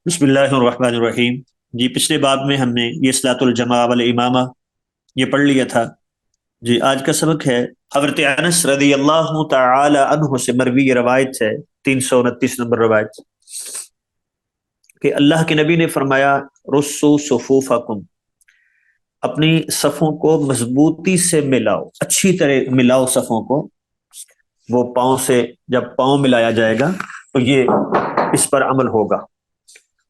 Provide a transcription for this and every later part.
بسم اللہ الرحمن الرحیم۔ جی پچھلے باب میں ہم نے یہ صلاۃ الجماع والامامہ یہ پڑھ لیا تھا۔ جی آج کا سبق ہے حضرت انس رضی اللہ تعالی عنہ سے مروی روایت ہے، 329 نمبر روایت، کہ اللہ کے نبی نے فرمایا رسو صفوفکم، اپنی صفوں کو مضبوطی سے ملاؤ، اچھی طرح ملاؤ صفوں کو۔ وہ پاؤں سے جب پاؤں ملایا جائے گا تو یہ اس پر عمل ہوگا۔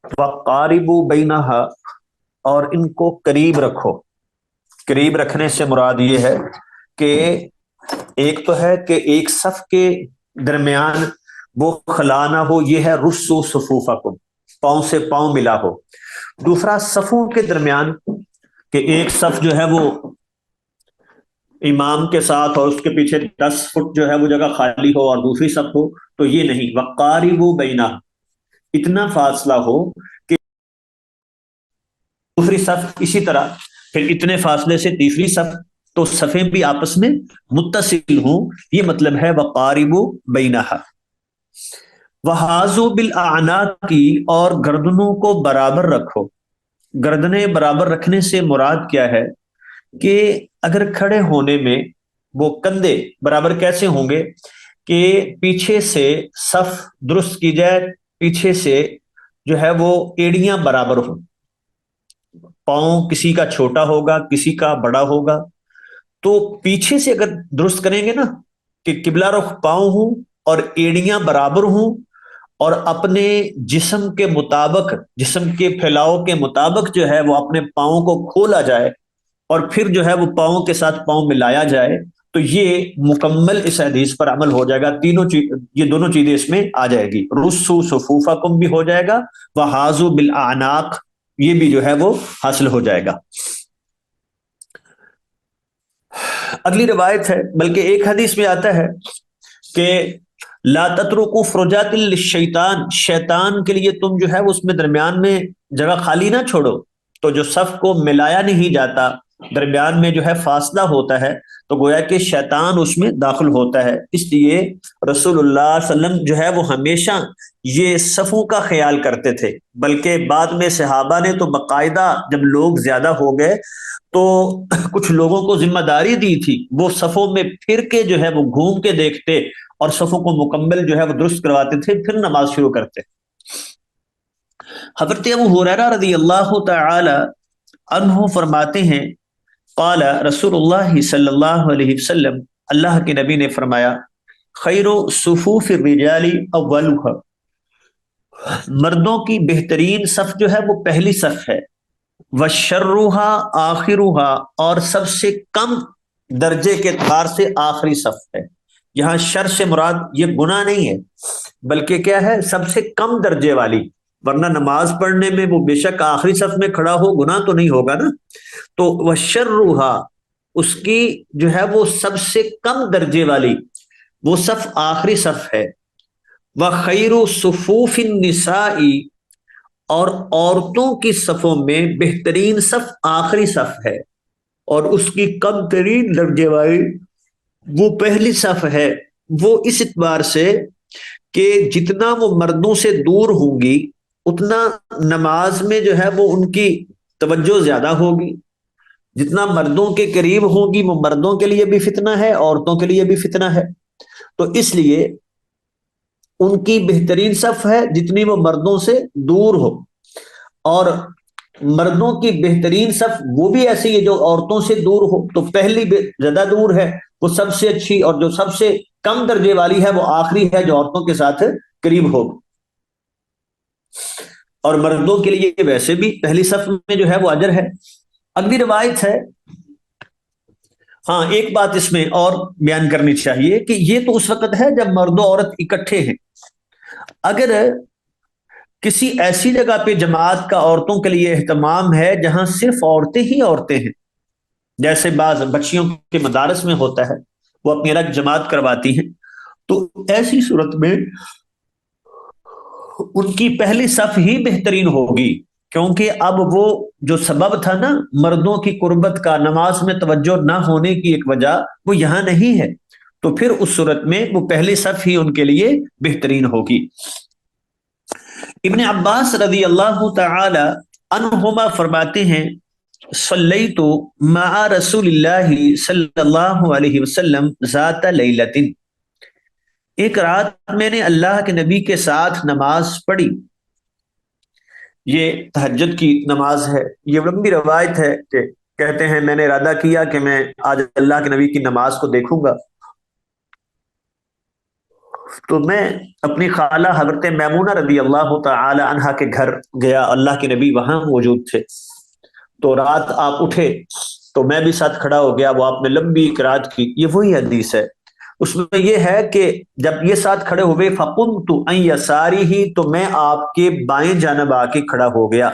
وَقَارِبُوا بَيْنَهَا، اور ان کو قریب رکھو۔ قریب رکھنے سے مراد یہ ہے کہ ایک تو ہے کہ ایک صف کے درمیان وہ خلا نہ ہو، یہ ہے رسو صفوفکم، پاؤں سے پاؤں ملا ہو۔ دوسرا صفوں کے درمیان کہ ایک صف جو ہے وہ امام کے ساتھ اور اس کے پیچھے 10 فٹ جو ہے وہ جگہ خالی ہو اور دوسری صف ہو، تو یہ نہیں۔ وَقَارِبُوا بَيْنَهَا، اتنا فاصلہ ہو کہ دوسری صف اسی طرح، پھر اتنے فاصلے سے تیسری صف، تو صفیں بھی آپس میں متصل ہوں، یہ مطلب ہے وَقَارِبُوا بَيْنَهَا۔ وَحَاذُوا بِالْأَعْنَاقِ، اور گردنوں کو برابر رکھو۔ گردنیں برابر رکھنے سے مراد کیا ہے کہ اگر کھڑے ہونے میں وہ کندھے برابر کیسے ہوں گے کہ پیچھے سے صف درست کی جائے، پیچھے سے جو ہے وہ ایڑیاں برابر ہوں، پاؤں کسی کا چھوٹا ہوگا کسی کا بڑا ہوگا، تو پیچھے سے اگر درست کریں گے نا کہ قبلہ رخ پاؤں ہوں اور ایڑیاں برابر ہوں، اور اپنے جسم کے مطابق، جسم کے پھیلاؤ کے مطابق جو ہے وہ اپنے پاؤں کو کھولا جائے اور پھر جو ہے وہ پاؤں کے ساتھ پاؤں ملایا جائے، تو یہ مکمل اس حدیث پر عمل ہو جائے گا۔ تینوں چیز، یہ دونوں چیزیں اس میں آ جائے گی، رسو صفوفکم بھی ہو جائے گا، وحاذوا بالاعناق یہ بھی جو ہے وہ حاصل ہو جائے گا۔ اگلی روایت ہے، بلکہ ایک حدیث میں آتا ہے کہ لا تترکوا فرجات للشیطان، شیطان کے لیے تم جو ہے اس میں درمیان میں جگہ خالی نہ چھوڑو۔ تو جو صف کو ملایا نہیں جاتا، درمیان میں جو ہے فاصلہ ہوتا ہے، تو گویا کہ شیطان اس میں داخل ہوتا ہے۔ اس لیے رسول اللہ صلی اللہ علیہ وسلم جو ہے وہ ہمیشہ یہ صفوں کا خیال کرتے تھے، بلکہ بعد میں صحابہ نے تو باقاعدہ جب لوگ زیادہ ہو گئے تو کچھ لوگوں کو ذمہ داری دی تھی، وہ صفوں میں پھر کے جو ہے وہ گھوم کے دیکھتے اور صفوں کو مکمل جو ہے وہ درست کرواتے تھے، پھر نماز شروع کرتے۔ حضرت ابو ہریرہ رضی اللہ تعالی عنہ فرماتے ہیں قال رسول اللہ صلی اللہ علیہ وسلم، اللہ کے نبی نے فرمایا خیر صفوف الرجال اولها، مردوں کی بہترین صف جو ہے وہ پہلی صف ہے، وشرها آخرها، اور سب سے کم درجے کے اعتبار سے آخری صف ہے۔ یہاں شر سے مراد یہ گناہ نہیں ہے، بلکہ کیا ہے، سب سے کم درجے والی، ورنہ نماز پڑھنے میں وہ بے شک آخری صف میں کھڑا ہو، گناہ تو نہیں ہوگا نا۔ تو وشرها، اس کی جو ہے وہ سب سے کم درجے والی وہ صف آخری صف ہے۔ وخیر صفوف النساء، اور عورتوں کی صفوں میں بہترین صف آخری صف ہے، اور اس کی کم ترین درجے والی وہ پہلی صف ہے۔ وہ اس اعتبار سے کہ جتنا وہ مردوں سے دور ہوں گی اتنا نماز میں جو ہے وہ ان کی توجہ زیادہ ہوگی، جتنا مردوں کے قریب ہوگی وہ مردوں کے لیے بھی فتنہ ہے، عورتوں کے لیے بھی فتنہ ہے، تو اس لیے ان کی بہترین صف ہے جتنی وہ مردوں سے دور ہو، اور مردوں کی بہترین صف وہ بھی ایسی ہے جو عورتوں سے دور ہو، تو پہلی زیادہ دور ہے وہ سب سے اچھی، اور جو سب سے کم درجے والی ہے وہ آخری ہے جو عورتوں کے ساتھ قریب ہو۔ اور مردوں کے لیے ویسے بھی پہلی صف میں جو ہے وہ اجر ہے۔ اگلی روایت ہے، ہاں ایک بات اس میں اور بیان کرنی چاہیے کہ یہ تو اس وقت ہے جب مرد و عورت اکٹھے ہیں، اگر کسی ایسی جگہ پہ جماعت کا عورتوں کے لیے اہتمام ہے جہاں صرف عورتیں ہی عورتیں ہیں، جیسے بعض بچیوں کے مدارس میں ہوتا ہے، وہ اپنی الگ جماعت کرواتی ہیں، تو ایسی صورت میں ان کی پہلی صف ہی بہترین ہوگی، کیونکہ اب وہ جو سبب تھا نا مردوں کی قربت کا، نماز میں توجہ نہ ہونے کی ایک وجہ، وہ یہاں نہیں ہے، تو پھر اس صورت میں وہ پہلی صف ہی ان کے لیے بہترین ہوگی۔ ابن عباس رضی اللہ تعالی عنہما فرماتے ہیں صلیت مع رسول اللہ صلی اللہ علیہ وسلم ذات لیلۃ، ایک رات میں نے اللہ کے نبی کے ساتھ نماز پڑھی. یہ تہجد کی نماز ہے. یہ لمبی روایت ہے کہ کہتے ہیں میں نے ارادہ کیا کہ میں آج اللہ کے نبی کی نماز کو دیکھوں گا، تو میں اپنی خالہ حضرت میمونہ رضی اللہ تعالی عنہا کے گھر گیا. اللہ کے نبی وہاں موجود تھے. تو رات آپ اٹھے تو میں بھی ساتھ کھڑا ہو گیا. وہ آپ نے لمبی قرات کی. یہ وہی حدیث ہے. اس میں یہ ہے کہ جب یہ ساتھ کھڑے ہوئے فقمت عن یسارہ، تو میں آپ کے بائیں جانب آ کے کھڑا ہو گیا.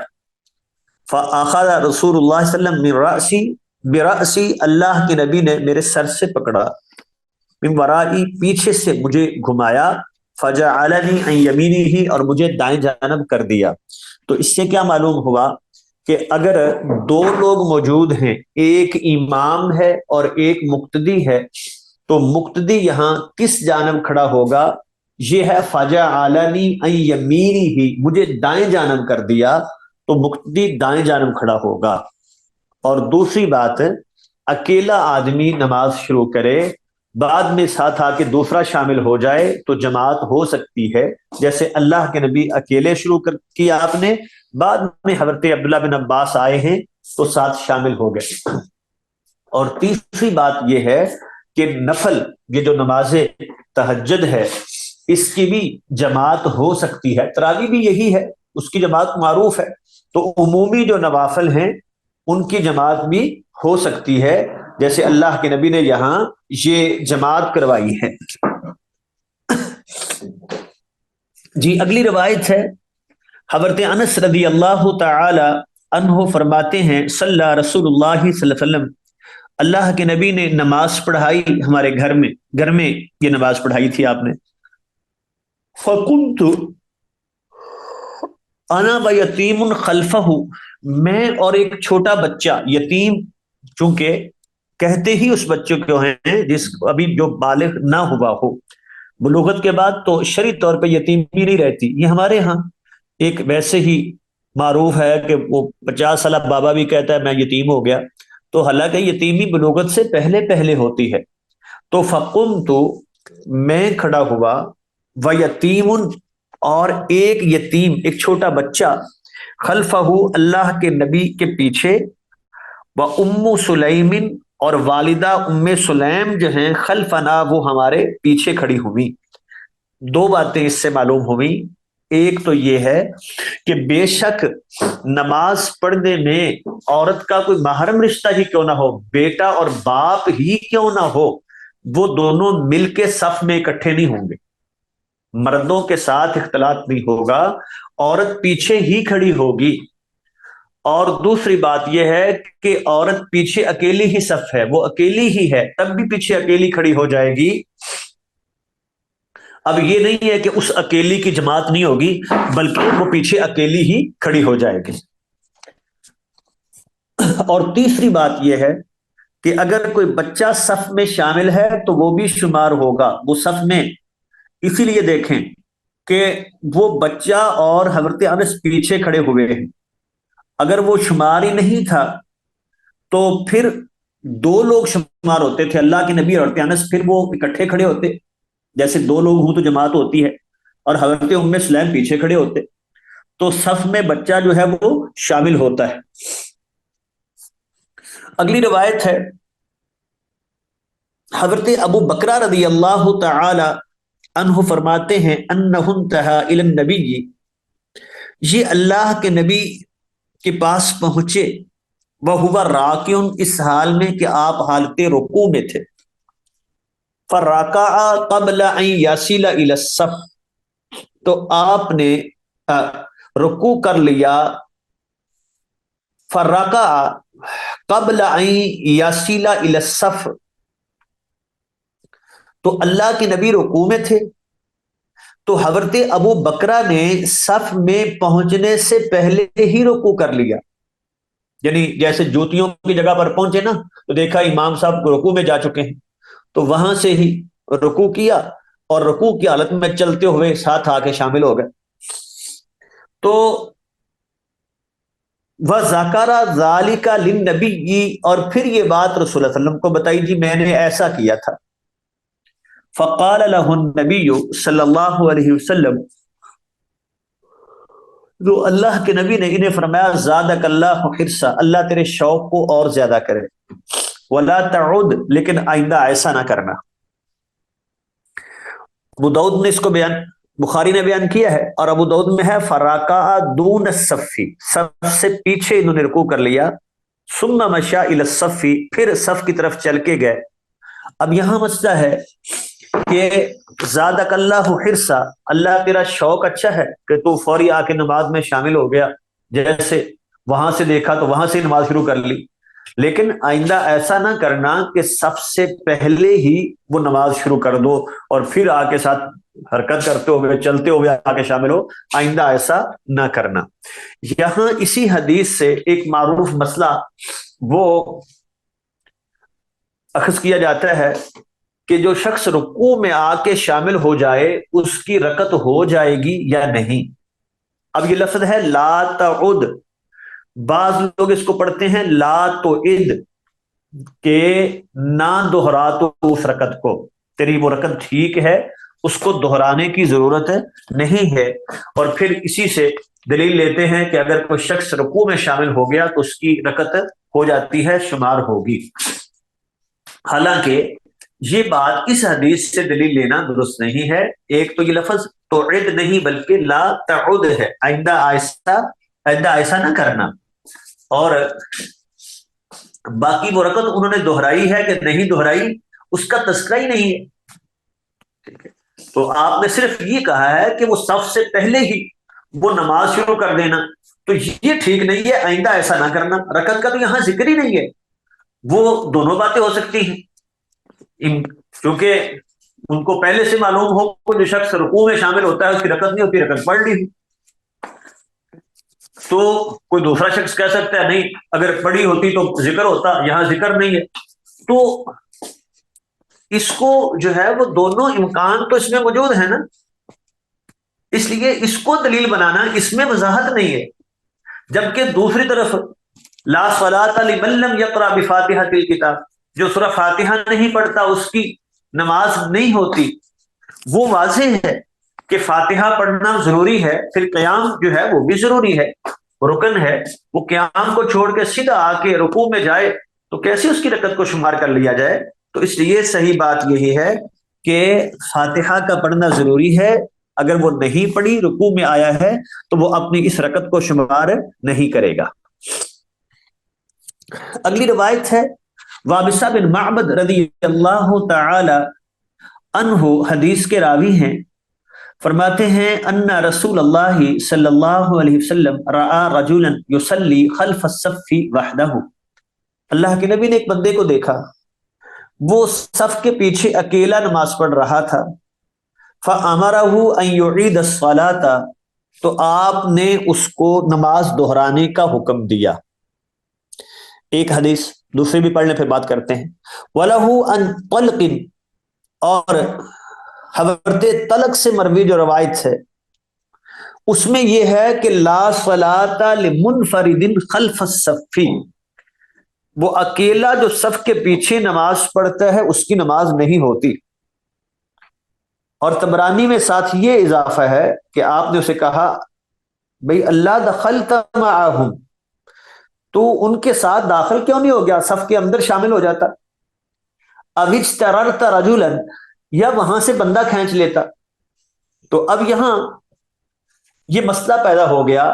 فاخذ رسول اللہ صلی اللہ علیہ وسلم من رأسی برأسی، اللہ کے نبی نے میرے سر سے پکڑا. من ورائی، پیچھے سے مجھے گھمایا. فجعلنی عن یمینہ، اور مجھے دائیں جانب کر دیا. تو اس سے کیا معلوم ہوا کہ اگر دو لوگ موجود ہیں، ایک امام ہے اور ایک مقتدی ہے، تو مقتدی یہاں کس جانب کھڑا ہوگا؟ یہ ہے فجعلنی عن یمینہ، مجھے دائیں جانب کر دیا، تو مقتدی دائیں جانب کھڑا ہوگا. اور دوسری بات، اکیلا آدمی نماز شروع کرے، بعد میں ساتھ آ کے دوسرا شامل ہو جائے تو جماعت ہو سکتی ہے. جیسے اللہ کے نبی اکیلے شروع کیا آپ نے، بعد میں حضرت عبداللہ بن عباس آئے ہیں تو ساتھ شامل ہو گئے. اور تیسری بات یہ ہے کہ نفل، یہ جو نماز تہجد ہے، اس کی بھی جماعت ہو سکتی ہے. تراویح بھی یہی ہے، اس کی جماعت معروف ہے. تو عمومی جو نوافل ہیں ان کی جماعت بھی ہو سکتی ہے، جیسے اللہ کے نبی نے یہاں یہ جماعت کروائی ہے. جی اگلی روایت ہے حضرت انس رضی اللہ تعالی عنہ فرماتے ہیں صلی رسول اللہ صلی اللہ علیہ وسلم، اللہ کے نبی نے نماز پڑھائی ہمارے گھر میں یہ نماز پڑھائی تھی آپ نے. فَكُنْتُ انا ویتیم خلفہ، میں اور ایک چھوٹا بچہ. یتیم چونکہ کہتے ہی اس بچے کو ہیں جس ابھی جو بالغ نہ ہوا ہو. بلوغت کے بعد تو شرعی طور پہ یتیمی نہیں رہتی. یہ ہمارے ہاں ایک ویسے ہی معروف ہے کہ وہ 50 سالہ بابا بھی کہتا ہے میں یتیم ہو گیا. تو حالانکہ یتیمی بلوغت سے پہلے ہوتی ہے. تو فقمت، میں کھڑا ہوا، ویتیم، اور ایک یتیم، ایک چھوٹا بچہ، خلفہ، اللہ کے نبی کے پیچھے، وام سلیم، اور والدہ ام سلیم جو ہیں خلفنا، وہ ہمارے پیچھے کھڑی ہوئی. دو باتیں اس سے معلوم ہوئی. ایک تو یہ ہے کہ بے شک نماز پڑھنے میں عورت کا کوئی محرم رشتہ ہی کیوں نہ ہو، بیٹا اور باپ ہی کیوں نہ ہو، وہ دونوں مل کے صف میں اکٹھے نہیں ہوں گے. مردوں کے ساتھ اختلاط نہیں ہوگا، عورت پیچھے ہی کھڑی ہوگی. اور دوسری بات یہ ہے کہ عورت پیچھے اکیلی ہی صف ہے، وہ اکیلی ہی ہے، تب بھی پیچھے اکیلی کھڑی ہو جائے گی. اب یہ نہیں ہے کہ اس اکیلی کی جماعت نہیں ہوگی، بلکہ وہ پیچھے اکیلی ہی کھڑی ہو جائے گی. اور تیسری بات یہ ہے کہ اگر کوئی بچہ صف میں شامل ہے تو وہ بھی شمار ہوگا وہ صف میں. اسی لیے دیکھیں کہ وہ بچہ اور حضرت انس پیچھے کھڑے ہوئے ہیں. اگر وہ شمار ہی نہیں تھا تو پھر دو لوگ شمار ہوتے تھے، اللہ کے نبی اور حضرت انس، پھر وہ اکٹھے کھڑے ہوتے. جیسے دو لوگ ہوں تو جماعت ہوتی ہے، اور حضرت ام سلیم پیچھے کھڑے ہوتے، تو صف میں بچہ جو ہے وہ شامل ہوتا ہے. اگلی روایت ہے حضرت ابو بکرہ رضی اللہ تعالی عنہ فرماتے ہیں انہ انتہا الی النبی، یہ اللہ کے نبی کے پاس پہنچے، وہو راکعٌ، اس حال میں کہ آپ حالت رکوع میں تھے. فرکع قبل ان یصل الی الصف، تو آپ نے رکوع کر لیا. فرکع قبل ان یصل الی الصف، تو اللہ کے نبی رکوع میں تھے، تو حضرت ابو بکرہ نے صف میں پہنچنے سے پہلے ہی رکوع کر لیا. یعنی جیسے جوتیوں کی جگہ پر پہنچے نا تو دیکھا امام صاحب رکوع میں جا چکے ہیں، تو وہاں سے ہی رکوع کیا، اور رکوع کی حالت میں چلتے ہوئے ساتھ آ کے شامل ہو گئے. تو وَذَكَرَ ذَلِكَ لِلنَّبِيِّ، اور پھر یہ بات رسول اللہ صلی اللہ علیہ وسلم کو بتائی، جی میں نے ایسا کیا تھا. فقال له النبی صلی اللہ علیہ وسلم، تو اللہ کے نبی نے انہیں فرمایا زادک اللہ حرصا، اللہ تیرے شوق کو اور زیادہ کرے، ولا تعد، لیکن آئندہ ایسا نہ کرنا. ابو داؤد نے اس کو بیان، بخاری نے بیان کیا ہے، اور ابو داؤد میں ہے فراقا دون الصفی، صف سے پیچھے انہوں نے رکوع کر لیا، ثم مشى الى الصفی، پھر صف کی طرف چل کے گئے. اب یہاں مسئلہ ہے کہ زادک اللہ حرصا، اللہ تیرا شوق اچھا ہے کہ تو فوری آ کے نماز میں شامل ہو گیا، جیسے وہاں سے دیکھا تو وہاں سے نماز شروع کر لی، لیکن آئندہ ایسا نہ کرنا کہ سب سے پہلے ہی وہ نماز شروع کر دو اور پھر آ کے ساتھ حرکت کرتے ہوئے چلتے ہوئے آ کے شامل ہو، آئندہ ایسا نہ کرنا. یہاں اسی حدیث سے ایک معروف مسئلہ وہ اخذ کیا جاتا ہے کہ جو شخص رکوع میں آ کے شامل ہو جائے اس کی رکعت ہو جائے گی یا نہیں. اب یہ لفظ ہے لا تعد، بعض لوگ اس کو پڑھتے ہیں لا تعد، کہ نہ دہرا تو اس رکعت کو، تیری وہ رکعت ٹھیک ہے، اس کو دہرانے کی ضرورت نہیں ہے. اور پھر اسی سے دلیل لیتے ہیں کہ اگر کوئی شخص رکوع میں شامل ہو گیا تو اس کی رکعت ہو جاتی ہے، شمار ہوگی. حالانکہ یہ بات اس حدیث سے دلیل لینا درست نہیں ہے. ایک تو یہ لفظ تعد نہیں بلکہ لا تعد ہے، آئندہ ایسا نہ کرنا. اور باقی وہ رکعت انہوں نے دہرائی ہے کہ نہیں دہرائی اس کا تذکرہ ہی نہیں ہے. تو آپ نے صرف یہ کہا ہے کہ وہ صف سے پہلے ہی وہ نماز شروع کر دینا، تو یہ ٹھیک نہیں ہے، آئندہ ایسا نہ کرنا. رکعت کا تو یہاں ذکر ہی نہیں ہے. وہ دونوں باتیں ہو سکتی ہیں، کیونکہ ان کو پہلے سے معلوم ہو کہ جو شخص رکوع میں شامل ہوتا ہے اس کی رکعت نہیں ہوتی، رکعت پڑھ لی، تو کوئی دوسرا شخص کہہ سکتا ہے نہیں اگر پڑھی ہوتی تو ذکر ہوتا، یہاں ذکر نہیں ہے. تو اس کو جو ہے وہ دونوں امکان تو اس میں موجود ہے نا، اس لیے اس کو دلیل بنانا اس میں وضاحت نہیں ہے. جبکہ دوسری طرف لا صلاۃ لمن لم یقرأ بفاتحۃ الکتاب، جو سورہ فاتحہ نہیں پڑھتا اس کی نماز نہیں ہوتی. وہ واضح ہے کہ فاتحہ پڑھنا ضروری ہے، پھر قیام جو ہے وہ بھی ضروری ہے، رکن ہے. وہ قیام کو چھوڑ کے سیدھا آ کے رکوع میں جائے تو کیسے اس کی رکعت کو شمار کر لیا جائے؟ تو اس لیے صحیح بات یہی ہے کہ فاتحہ کا پڑھنا ضروری ہے. اگر وہ نہیں پڑھی رکوع میں آیا ہے تو وہ اپنی اس رکعت کو شمار نہیں کرے گا. اگلی روایت ہے وابصہ بن معبد رضی اللہ تعالی عنہ، حدیث کے راوی ہیں، فرماتے ہیں ان رسول اللہ صلی اللہ علیہ وسلم رأى رجلا يصلي خلف الصف وحدہ، اللہ کے نبی نے ایک بندے کو دیکھا وہ صف کے پیچھے اکیلا نماز پڑھ رہا تھا. فأمره ان يعيد الصلاة، تو آپ نے اس کو نماز دہرانے کا حکم دیا. ایک حدیث دوسری بھی پڑھنے پھر بات کرتے ہیں. وَلَهُ أَن طَلْقٍ، اور حضرت طلق سے مروی جو روایت ہے اس میں یہ ہے کہ لا صلاۃ لمنفرد خلف الصف، وہ اکیلا جو صف کے پیچھے نماز پڑھتا ہے اس کی نماز نہیں ہوتی. اور طبرانی میں ساتھ یہ اضافہ ہے کہ آپ نے اسے کہا بھئی اللہ دخلت معہم، تو ان کے ساتھ داخل کیوں نہیں ہو گیا، صف کے اندر شامل ہو جاتا. اب اجتررت رجلا، یا وہاں سے بندہ کھینچ لیتا. تو اب یہاں یہ مسئلہ پیدا ہو گیا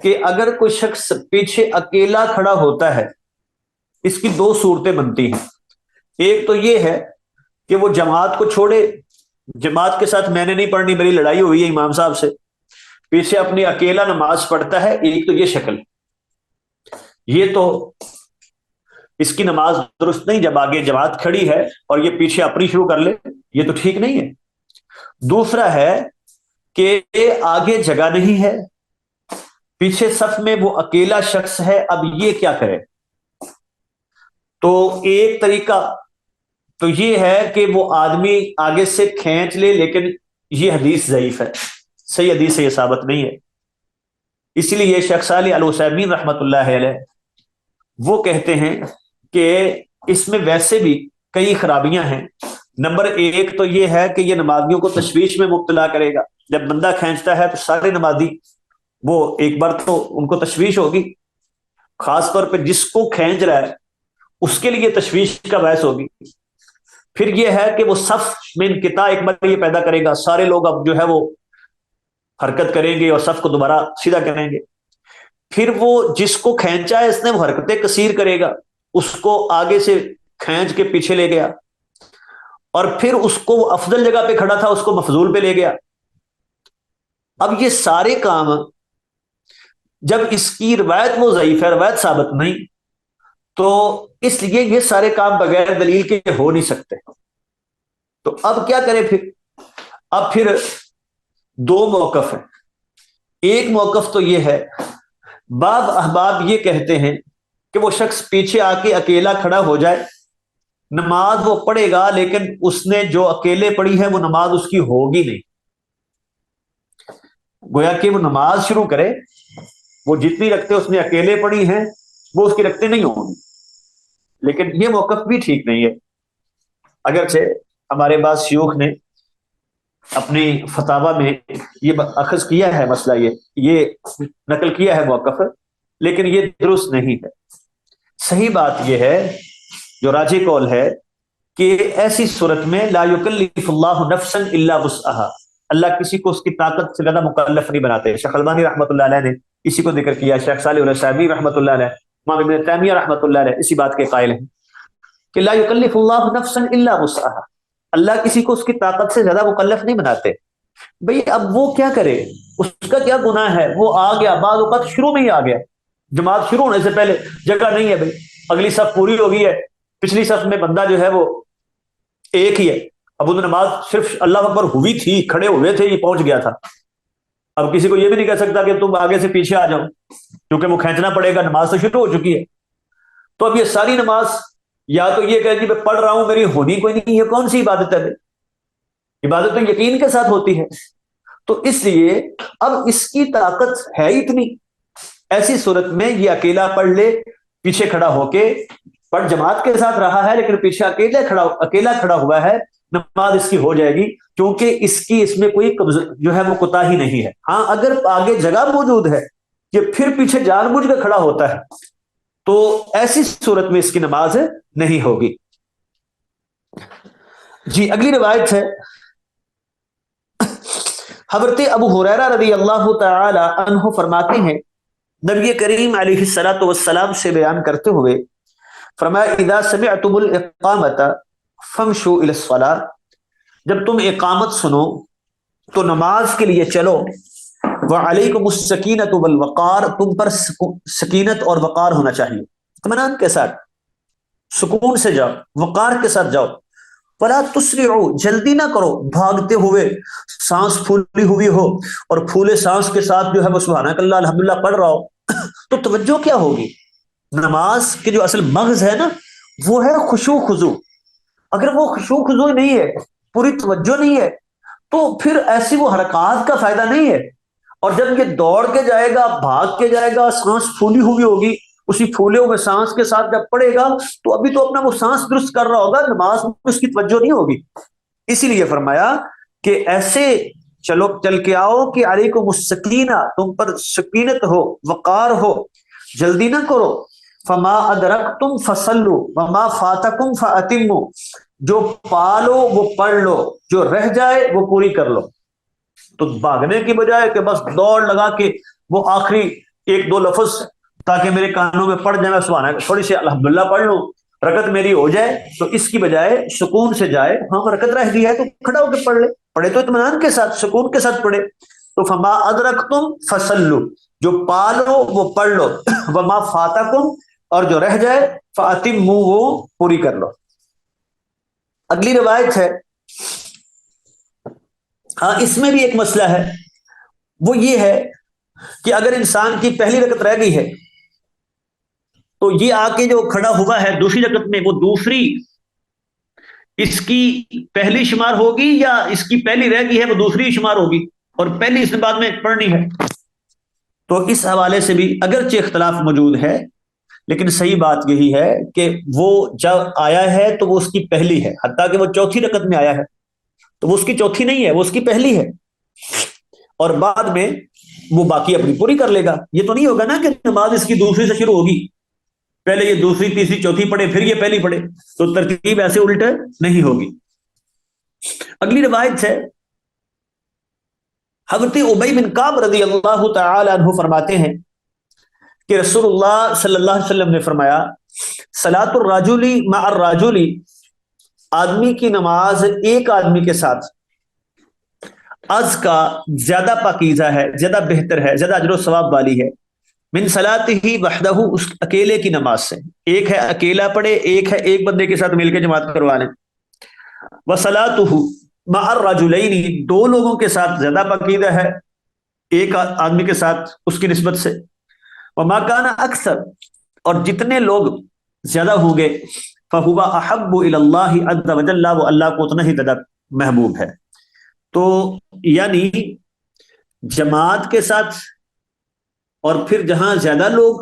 کہ اگر کوئی شخص پیچھے اکیلا کھڑا ہوتا ہے، اس کی دو صورتیں بنتی ہیں. ایک تو یہ ہے کہ وہ جماعت کو چھوڑے، جماعت کے ساتھ میں نے نہیں پڑھنی، میری لڑائی ہوئی ہے امام صاحب سے، پیچھے اپنی اکیلا نماز پڑھتا ہے. ایک تو یہ شکل، یہ تو اس کی نماز درست نہیں، جب آگے جماعت کھڑی ہے اور یہ پیچھے اپنی شروع کر لے، یہ تو ٹھیک نہیں ہے. دوسرا ہے کہ آگے جگہ نہیں ہے، پیچھے صف میں وہ اکیلا شخص ہے، اب یہ کیا کرے؟ تو ایک طریقہ تو یہ ہے کہ وہ آدمی آگے سے کھینچ لے، لیکن یہ حدیث ضعیف ہے، صحیح حدیث سے یہ ثابت نہیں ہے. اسی لیے شیخ صالح العثیمین رحمۃ اللہ علیہ وہ کہتے ہیں کہ اس میں ویسے بھی کئی خرابیاں ہیں۔ نمبر ایک تو یہ ہے کہ یہ نمازیوں کو تشویش میں مبتلا کرے گا۔ جب بندہ کھینچتا ہے تو سارے نمازی وہ ایک بار تو ان کو تشویش ہوگی، خاص طور پہ جس کو کھینچ رہا ہے اس کے لیے تشویش کا باعث ہوگی۔ پھر یہ ہے کہ وہ صف میں انقطاع ایک بار یہ پیدا کرے گا، سارے لوگ اب جو ہے وہ حرکت کریں گے اور صف کو دوبارہ سیدھا کریں گے۔ پھر وہ جس کو کھینچا ہے اس نے وہ حرکتیں کثیر کرے گا، اس کو آگے سے کھینچ کے پیچھے لے گیا، اور پھر اس کو وہ افضل جگہ پہ کھڑا تھا اس کو مفضول پہ لے گیا۔ اب یہ سارے کام جب اس کی روایت وہ ضعیف ہے، روایت ثابت نہیں، تو اس لیے یہ سارے کام بغیر دلیل کے ہو نہیں سکتے۔ تو اب کیا کرے پھر؟ اب پھر دو موقف ہیں۔ ایک موقف تو یہ ہے، بعض احباب یہ کہتے ہیں کہ وہ شخص پیچھے آ کے اکیلا کھڑا ہو جائے، نماز وہ پڑھے گا لیکن اس نے جو اکیلے پڑھی ہے وہ نماز اس کی ہوگی نہیں۔ گویا کہ وہ نماز شروع کرے، وہ جتنی رکھتے اس نے اکیلے پڑھی ہیں وہ اس کی رکھتے نہیں ہوں گی، لیکن یہ موقف بھی ٹھیک نہیں ہے۔ اگرچہ ہمارے بعض شیوخ نے اپنی فتاوی میں یہ اخذ کیا ہے مسئلہ، یہ نقل کیا ہے موقف، لیکن یہ درست نہیں ہے۔ صحیح بات یہ ہے، جو راجح قول ہے، کہ ایسی صورت میں لا یکلف اللہ نفسا الا وسعها، اللہ کسی کو اس کی طاقت سے زیادہ مکلف نہیں بناتے۔ شیخ البانی رحمۃ اللہ علیہ نے اسی کو ذکر کیا، شیخ صالح العثیمین رحمۃ اللہ علیہ، امام ابن تیمیہ رحمۃ اللہ علیہ اسی بات کے قائل ہیں کہ لا یکلف اللہ نفسا الا وسعها، اللہ کسی کو اس کی طاقت سے زیادہ مکلف نہیں بناتے۔ بھئی اب وہ کیا کرے، اس کا کیا گناہ ہے؟ وہ آ گیا، بعض اوقات شروع میں ہی آ گیا، جماعت شروع ہونے سے پہلے جگہ نہیں ہے، بھئی اگلی صف پوری ہو گئی ہے، پچھلی صف میں بندہ جو ہے وہ ایک ہی ہے، اب وہ نماز صرف اللہ اکبر ہوئی تھی، کھڑے ہوئے تھے، یہ پہنچ گیا تھا۔ اب کسی کو یہ بھی نہیں کہہ سکتا کہ تم آگے سے پیچھے آ جاؤ، کیونکہ وہ کھینچنا پڑے گا، نماز تو شروع ہو چکی ہے۔ تو اب یہ ساری نماز یا تو یہ کہ جی میں پڑھ رہا ہوں میری ہونی کوئی نہیں، یہ کون سی عبادت ہے؟ عبادت تو یقین کے ساتھ ہوتی ہے۔ تو اس لیے اب اس کی طاقت ہے اتنی، ایسی صورت میں یہ اکیلا پڑھ لے، پیچھے کھڑا ہو کے پڑھ، جماعت کے ساتھ رہا ہے لیکن پیچھے اکیلا کھڑا ہوا ہے، نماز اس کی ہو جائے گی، کیونکہ اس میں کوئی جو ہے وہ کوتاہی نہیں ہے۔ ہاں اگر آگے جگہ موجود ہے کہ پھر پیچھے جان بوجھ کے کھڑا ہوتا ہے تو ایسی صورت میں اس کی نماز نہیں ہوگی۔ جی اگلی روایت ہے، حضرت ابو ہریرہ رضی اللہ تعالی عنہ فرماتے ہیں، نبی کریم علیہ الصلوۃ والسلام سے بیان کرتے ہوئے فرمایا، اذا سمعتم الاقامۃ فامشوا الى الصلاۃ، جب تم اقامت سنو تو نماز کے لیے چلو، وعلیکم السکینۃ والوقار، تم پر سکینت اور وقار ہونا چاہیے، اطمینان کے ساتھ، سکون سے جاؤ، وقار کے ساتھ جاؤ، ولا تسرعوا، جلدی نہ کرو، بھاگتے ہوئے، سانس پھولی ہوئی ہو اور پھولے سانس کے ساتھ جو ہے وہ سبحانک اللہ الحمدللہ پڑھ رہا ہو تو توجہ کیا ہوگی؟ نماز کے جو اصل مغز ہے نا وہ ہے خشوع خضوع، اگر وہ خشوع خضوع نہیں ہے، پوری توجہ نہیں ہے، تو پھر ایسی وہ حرکات کا فائدہ نہیں ہے۔ اور جب یہ دوڑ کے جائے گا، بھاگ کے جائے گا، سانس پھولی ہوئی ہوگی، اسی پھولے ہوئے سانس کے ساتھ جب پڑے گا تو ابھی تو اپنا وہ سانس درست کر رہا ہوگا، نماز میں اس کی توجہ نہیں ہوگی۔ اسی لیے فرمایا کہ ایسے چلو، چل کے آؤ کہ علیکم السکینہ، تم پر سکینت ہو، وقار ہو، جلدی نہ کرو، فما ادرکتم فصلوا وما فاتکم فاتموا، جو پالو وہ پڑھ لو، جو رہ جائے وہ پوری کر لو۔ تو بھاگنے کی بجائے کہ بس دوڑ لگا کے وہ آخری ایک دو لفظ تاکہ میرے کانوں میں پڑ جائے، سبحان اللہ، تھوڑی سی الحمدللہ پڑھ لوں، رکعت میری ہو جائے، تو اس کی بجائے سکون سے جائے، ہاں رکعت رہ گئی ہے تو کھڑا ہو کے پڑھ لے، پڑھے تو اطمینان کے ساتھ، سکون کے ساتھ پڑھے۔ تو فما ادرکتم فصلوا، جو پالو وہ پڑھ لو، وما فاتکم، اور جو رہ جائے فاتموا، وہ پوری کر لو۔ اگلی روایت ہے، ہاں اس میں بھی ایک مسئلہ ہے، وہ یہ ہے کہ اگر انسان کی پہلی رکعت رہ گئی ہے تو یہ آ کے جو کھڑا ہوا ہے دوسری رکعت میں، وہ دوسری اس کی پہلی شمار ہوگی یا اس کی پہلی رہ گئی ہے وہ دوسری شمار ہوگی، اور پہلی اس نے بعد میں پڑھنی ہے؟ تو اس حوالے سے بھی اگرچہ اختلاف موجود ہے، لیکن صحیح بات یہی ہے کہ وہ جب آیا ہے تو وہ اس کی پہلی ہے، حتیٰ کہ وہ چوتھی رکعت میں آیا ہے تو وہ اس کی چوتھی نہیں ہے، وہ اس کی پہلی ہے، اور بعد میں وہ باقی اپنی پوری کر لے گا۔ یہ تو نہیں ہوگا نا کہ نماز اس کی دوسری سے شروع ہوگی، پہلے یہ دوسری تیسری چوتھی پڑھے پھر یہ پہلی پڑھے، تو ترتیب ایسے الٹ نہیں ہوگی۔ اگلی روایت ہے، حضرت ابی بن کعب رضی اللہ تعالی عنہ فرماتے ہیں کہ رسول اللہ صلی اللہ علیہ وسلم نے فرمایا، صلاۃ الرجل مع الرجل، آدمی کی نماز ایک آدمی کے ساتھ از کا زیادہ پاکیزہ ہے، زیادہ بہتر ہے، زیادہ اجر و ثواب والی ہے، من صلاته وحدہ، اس اکیلے کی نماز سے، ایک ہے اکیلا پڑھے، ایک ہے ایک بندے کے ساتھ مل کے جماعت کروا لیں، وصلاته مع الرجلین، دو لوگوں کے ساتھ زیادہ پاکیزہ ہے ایک آدمی کے ساتھ اس کی نسبت سے، وما کان اکثر، اور جتنے لوگ زیادہ ہوں گے، فہو احب الی اللہ عز وجل، وہ اللہ کو اتنا ہی زیادہ محبوب ہے۔ تو یعنی جماعت کے ساتھ اور پھر جہاں زیادہ لوگ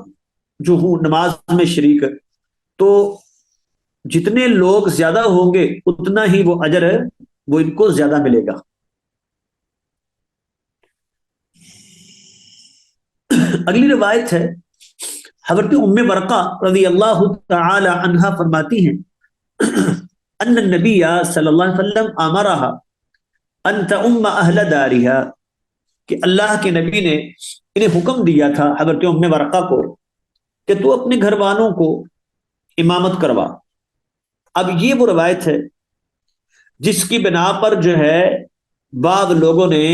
جو ہوں نماز میں شریک، تو جتنے لوگ زیادہ ہوں گے اتنا ہی وہ اجر ہے وہ ان کو زیادہ ملے گا۔ اگلی روایت ہے، حضرت ام ورقہ رضی اللہ تعالی عنہا فرماتی ہیں، ان النبی صلی اللہ علیہ وسلم امرہا ان تؤم اہل دارہا، کہ اللہ کے نبی نے انہیں حکم دیا تھا حضرت ام ورقہ کو کہ تو اپنے گھر والوں کو امامت کروا۔ اب یہ وہ روایت ہے جس کی بنا پر جو ہے بعض لوگوں نے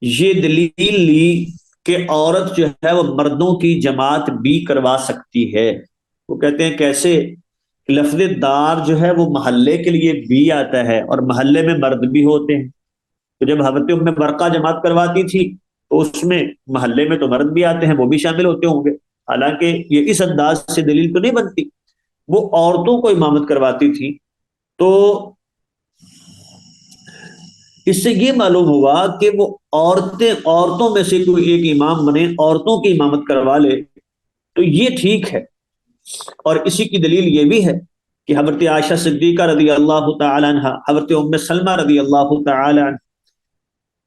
یہ دلیل لی کہ عورت جو ہے وہ مردوں کی جماعت بھی کروا سکتی ہے۔ وہ کہتے ہیں کیسے؟ لفظ دار جو ہے وہ محلے کے لیے بھی آتا ہے اور محلے میں مرد بھی ہوتے ہیں، تو جب حضرت ام برقہ جماعت کرواتی تھی تو اس میں محلے میں تو مرد بھی آتے ہیں، وہ بھی شامل ہوتے ہوں گے، حالانکہ یہ اس انداز سے دلیل تو نہیں بنتی، وہ عورتوں کو امامت کرواتی تھی۔ تو اس سے یہ معلوم ہوا کہ وہ عورتوں میں سے کوئی ایک امام بنے، عورتوں کی امامت کروا لے تو یہ ٹھیک ہے۔ اور اسی کی دلیل یہ بھی ہے کہ حضرت عائشہ صدیقہ رضی اللہ تعالی عنہ، حضرت ام سلمہ رضی اللہ تعالی عنہ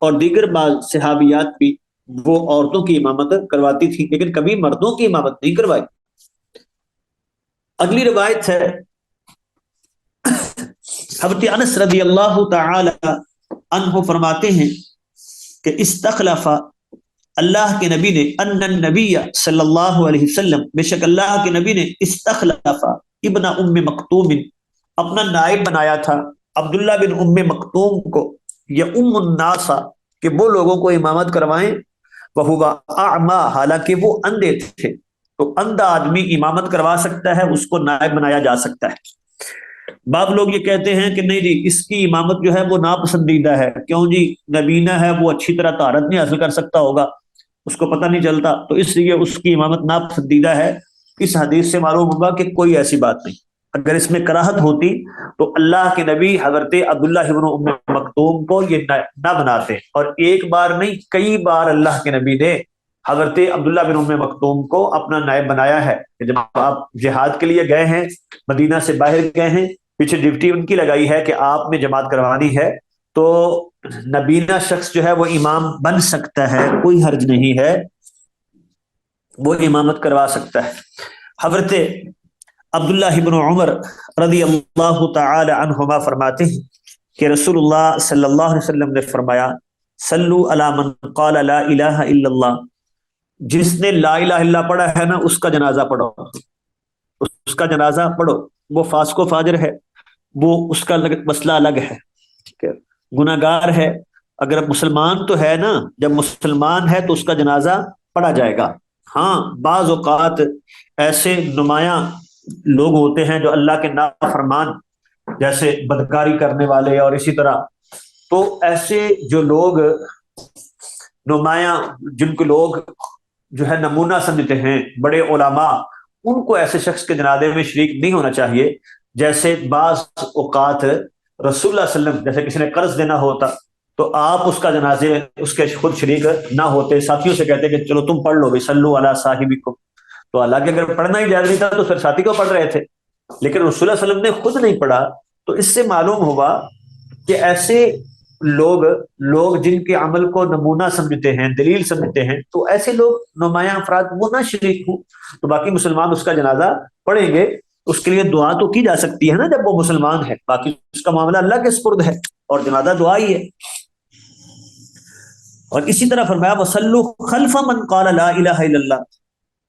اور دیگر بعض صحابیات بھی وہ عورتوں کی امامت کرواتی تھی، لیکن کبھی مردوں کی امامت نہیں کروائی۔ اگلی روایت ہے، حضرت انس رضی اللہ تعالی عنہ فرماتے ہیں کہ استخلف، اللہ کے نبی نے، ان النبی صلی اللہ علیہ وسلم، بے شک اللہ کے نبی نے، استخلف ابن ام مکتوم، اپنا نائب بنایا تھا عبداللہ بن ام مکتوم کو، یا ام الناس، کہ وہ لوگوں کو امامت کروائیں، وہو اعمی، حالانکہ وہ اندھے تھے، تو اندھا آدمی امامت کروا سکتا ہے، اس کو نائب بنایا جا سکتا ہے۔ بعض لوگ یہ کہتے ہیں کہ نہیں جی اس کی امامت جو ہے وہ ناپسندیدہ ہے، کیوں جی نبینہ ہے، وہ اچھی طرح طہارت نہیں حاصل کر سکتا ہوگا، اس کو پتہ نہیں چلتا، تو اس لیے اس کی امامت ناپسندیدہ ہے۔ اس حدیث سے معلوم ہوگا کہ کوئی ایسی بات نہیں، اگر اس میں کراہت ہوتی تو اللہ کے نبی حضرت عبداللہ بن ام مکتوم کو یہ نہ بناتے، اور ایک بار نہیں کئی بار اللہ کے نبی نے حضرت عبداللہ بن ام مکتوم کو اپنا نائب بنایا ہے کہ جب آپ جہاد کے لیے گئے ہیں، مدینہ سے باہر گئے ہیں، پیچھے ڈیوٹی ان کی لگائی ہے کہ آپ نے جماعت کروانی ہے، تو نبینہ شخص جو ہے وہ امام بن سکتا ہے، کوئی حرج نہیں ہے، وہ امامت کروا سکتا ہے۔ حضرت عبداللہ بن عمر رضی اللہ تعالی عنہما فرماتے ہیں کہ رسول اللہ صلی اللہ علیہ وسلم نے فرمایا، صلو علی من قال لا الہ الا اللہ، جس نے لا الہ الا اللہ پڑھا ہے نا اس کا جنازہ پڑھو، اس کا جنازہ پڑھو، وہ فاسق و فاجر ہے، وہ اس کا مسئلہ الگ ہے، ٹھیک ہے، گناہ گار ہے، اگر مسلمان تو ہے نا، جب مسلمان ہے تو اس کا جنازہ پڑھا جائے گا۔ ہاں بعض اوقات ایسے نمایاں لوگ ہوتے ہیں جو اللہ کے نافرمان، جیسے بدکاری کرنے والے اور اسی طرح، تو ایسے جو لوگ نمایاں، جن کو لوگ جو ہے نمونہ سمجھتے ہیں، بڑے علماء، ان کو ایسے شخص کے جنازے میں شریک نہیں ہونا چاہیے۔ جیسے بعض اوقات رسول اللہ صلی اللہ علیہ وسلم، جیسے کسی نے قرض دینا ہوتا تو آپ اس کا جنازے اس کے خود شریک نہ ہوتے، ساتھیوں سے کہتے کہ چلو تم پڑھ لو بھائی، صلو علی صاحبکم. تو حالانکہ اگر پڑھنا ہی جائز نہیں تھا تو پھر ساتھی کو پڑھ رہے تھے، لیکن رسول اللہ علیہ وسلم نے خود نہیں پڑھا. تو اس سے معلوم ہوا کہ ایسے لوگ لوگ جن کے عمل کو نمونہ سمجھتے ہیں، دلیل سمجھتے ہیں، تو ایسے لوگ نمایاں افراد وہ نہ شریک ہوں. تو باقی مسلمان اس کا جنازہ پڑھیں گے، اس کے لیے دعا تو کی جا سکتی ہے نا جب وہ مسلمان ہے، باقی اس کا معاملہ اللہ کے سپرد ہے اور جنازہ دعا ہی ہے. اور اسی طرح فرمایا وَصَلُّوا خَلْفَ مَنْ قَالَ لَا إِلَهَ إِلَّا اللَّهُ،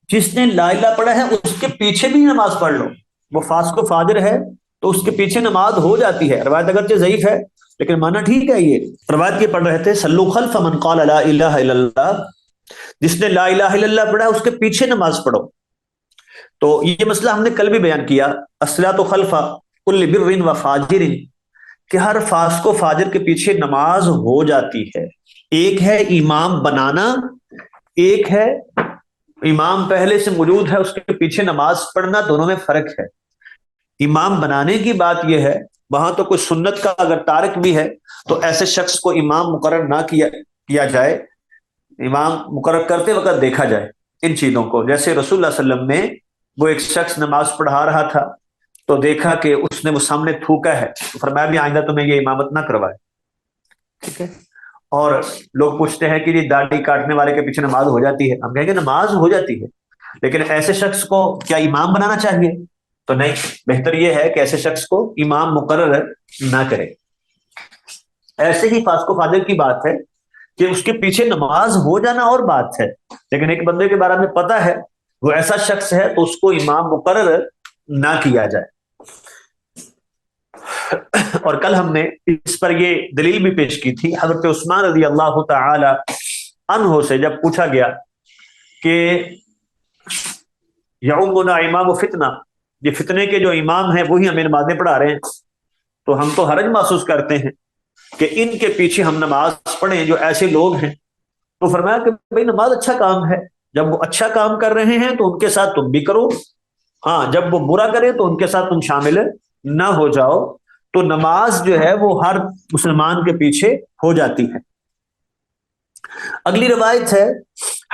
جس نے لا الہ پڑھا ہے اس کے پیچھے بھی نماز پڑھ لو. وہ فاسق و فاجر ہے تو اس کے پیچھے نماز ہو جاتی ہے. روایت اگرچہ ضعیف ہے لیکن معنی ٹھیک ہے. یہ روایت یہ پڑھ رہے تھے صلو خلف من قال لا الہ الا اللہ، جس نے لا الہ الا اللہ پڑھا اس کے پیچھے نماز پڑھو. تو یہ مسئلہ ہم نے کل بھی بیان کیا، الصلاۃ خلف کل بر و فاجر، کہ ہر فاسق و فاجر کے پیچھے نماز ہو جاتی ہے. ایک ہے امام بنانا، ایک ہے امام پہلے سے موجود ہے اس کے پیچھے نماز پڑھنا. دونوں میں فرق ہے. امام بنانے کی بات یہ ہے، وہاں تو کوئی سنت کا اگر تارک بھی ہے تو ایسے شخص کو امام مقرر نہ کیا جائے، امام مقرر کرتے وقت دیکھا جائے ان چیزوں کو. جیسے رسول اللہ صلی اللہ علیہ وسلم نے وہ ایک شخص نماز پڑھا رہا تھا تو دیکھا کہ اس نے وہ سامنے تھوکا ہے، تو فرمایا بھی آئندہ تمہیں یہ امامت نہ کروائے. ٹھیک ہے. اور لوگ پوچھتے ہیں کہ یہ داڑھی کاٹنے والے کے پیچھے نماز ہو جاتی ہے. ہم کہیں گے نماز ہو جاتی ہے، لیکن ایسے شخص کو کیا امام بنانا چاہیے؟ تو نہیں، بہتر یہ ہے کہ ایسے شخص کو امام مقرر نہ کرے. ایسے ہی فاسق و فاجر کی بات ہے کہ اس کے پیچھے نماز ہو جانا اور بات ہے، لیکن ایک بندے کے بارے میں پتہ ہے وہ ایسا شخص ہے تو اس کو امام مقرر نہ کیا جائے. اور کل ہم نے اس پر یہ دلیل بھی پیش کی تھی. حضرت عثمان رضی اللہ تعالی عنہ سے جب پوچھا گیا کہ یعمنا امام و فتنہ، یہ فتنے کے جو امام ہیں وہی ہمیں نمازیں پڑھا رہے ہیں، تو ہم تو حرج محسوس کرتے ہیں کہ ان کے پیچھے ہم نماز پڑھیں جو ایسے لوگ ہیں. تو فرمایا کہ بھائی نماز اچھا کام ہے، جب وہ اچھا کام کر رہے ہیں تو ان کے ساتھ تم بھی کرو. ہاں، جب وہ برا کرے تو ان کے ساتھ تم شامل نہ ہو جاؤ. تو نماز جو ہے وہ ہر مسلمان کے پیچھے ہو جاتی ہے. اگلی روایت ہے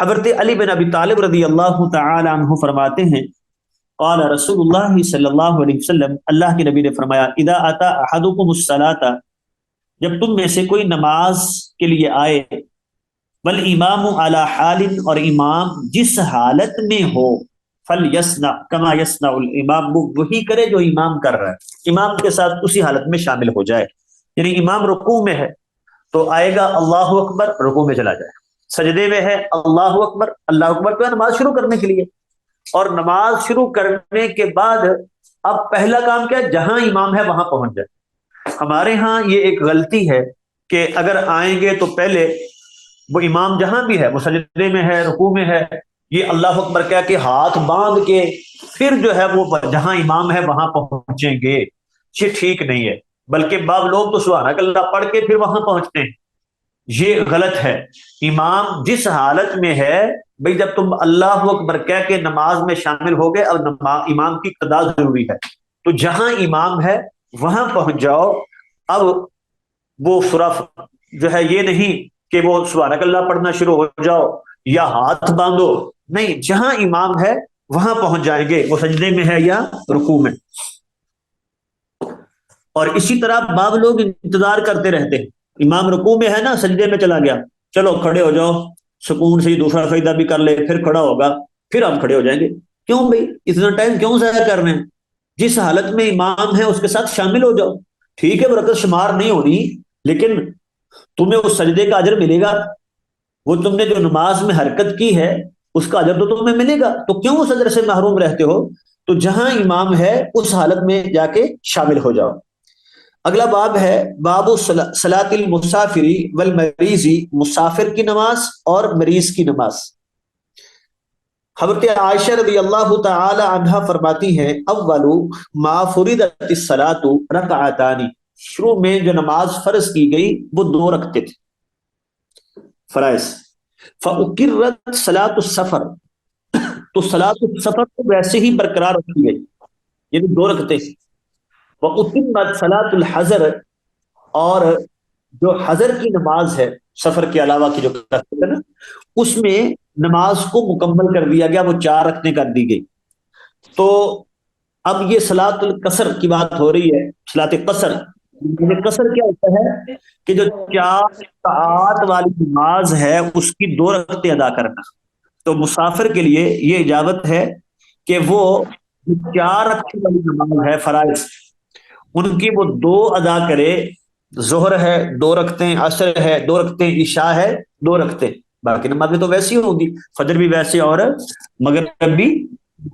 حضرت علی بن ابی طالب رضی اللہ تعالی عنہ فرماتے ہیں قال رسول اللہ صلی اللہ علیہ وسلم، اللہ کے نبی نے فرمایا اذا اتا احدکم الصلاۃ، جب تم میں سے کوئی نماز کے لیے آئے، والامام علی حال، اور امام جس حالت میں ہو، فلیصنع کما یصنع الامام، وہی کرے جو امام کر رہا ہے، امام کے ساتھ اسی حالت میں شامل ہو جائے. یعنی امام رکوع میں ہے تو آئے گا اللہ اکبر، رکوع میں چلا جائے. سجدے میں ہے اللہ اکبر، اللہ اکبر تو ہے نماز شروع کرنے کے لیے. اور نماز شروع کرنے کے بعد اب پہلا کام کیا ہے؟ جہاں امام ہے وہاں پہنچ جائے. ہمارے ہاں یہ ایک غلطی ہے کہ اگر آئیں گے تو پہلے وہ امام جہاں بھی ہے، وہ سجدے میں ہے، رکوع میں ہے، یہ اللہ اکبر کہہ کے ہاتھ باندھ کے پھر جو ہے وہ جہاں امام ہے وہاں پہنچیں گے. یہ ٹھیک نہیں ہے، بلکہ بعض لوگ تو سبحان اللہ پڑھ کے پھر وہاں پہنچتے ہیں، یہ غلط ہے. امام جس حالت میں ہے، بھئی جب تم اللہ اکبر کہہ کے نماز میں شامل ہو گئے، اب امام کی اقتداء ضروری ہے، تو جہاں امام ہے وہاں پہنچ جاؤ. اب وہ صرف جو ہے یہ نہیں کہ وہ سبحان اللہ پڑھنا شروع ہو جاؤ یا ہاتھ باندھو، نہیں، جہاں امام ہے وہاں پہنچ جائیں گے، وہ سجدے میں ہے یا رکوع میں. اور اسی طرح بعض لوگ انتظار کرتے رہتے ہیں، امام رکوع میں ہے نا، سجدے میں چلا گیا، چلو کھڑے ہو جاؤ، سکون سے دوسرا سجدہ بھی کر لے، پھر کھڑا ہوگا، پھر ہم کھڑے ہو جائیں گے. کیوں بھائی اتنا ٹائم کیوں ضائع کر رہے ہیں؟ جس حالت میں امام ہے اس کے ساتھ شامل ہو جاؤ. ٹھیک ہے برکت شمار نہیں ہونی، لیکن تمہیں اس سجدے کا اجر ملے گا. وہ تم نے جو نماز میں حرکت کی ہے اس کا اجر تو تمہیں ملے گا. تو کیوں اس اجر سے محروم رہتے ہو؟ تو جہاں امام ہے اس حالت میں جا کے شامل ہو جاؤ. اگلا باب ہے باب صلاۃ المسافر والمریض، مسافر کی نماز اور مریض کی نماز. حضرت عائشہ رضی اللہ تعالی عنہا فرماتی ہیں اول ما فرضت الصلاۃ رکعتان، شروع میں جو نماز فرض کی گئی وہ 2 رکعتیں تھیں فرائض. فاقرت صلاۃ السفر، تو صلاۃ السفر کو ویسے ہی برقرار رکھی گئی، یعنی 2 رکعتیں. واتمت صلاۃ الحضر، اور جو حضر کی نماز ہے سفر کے علاوہ کی جو ہے نا، اس میں نماز کو مکمل کر دیا گیا، وہ 4 رکعتیں کر دی گئی۔ تو اب یہ صلاۃ القصر کی بات ہو رہی ہے، صلاۃ قصر۔ یہ قصر کیا ہوتا ہے کہ جو 4 رکعات والی نماز ہے اس کی 2 رکعتیں ادا کرنا۔ تو مسافر کے لیے یہ اجازت ہے کہ وہ 4 رکعت والی نماز ہے فرائض، ان کی وہ 2 ادا کرے۔ ظہر ہے 2 رکعتیں، عصر ہے 2 رکعتیں، عشاء ہے 2 رکعتیں، باقی نمازیں تو ویسی ہوگی، فجر بھی ویسے اور مغرب بھی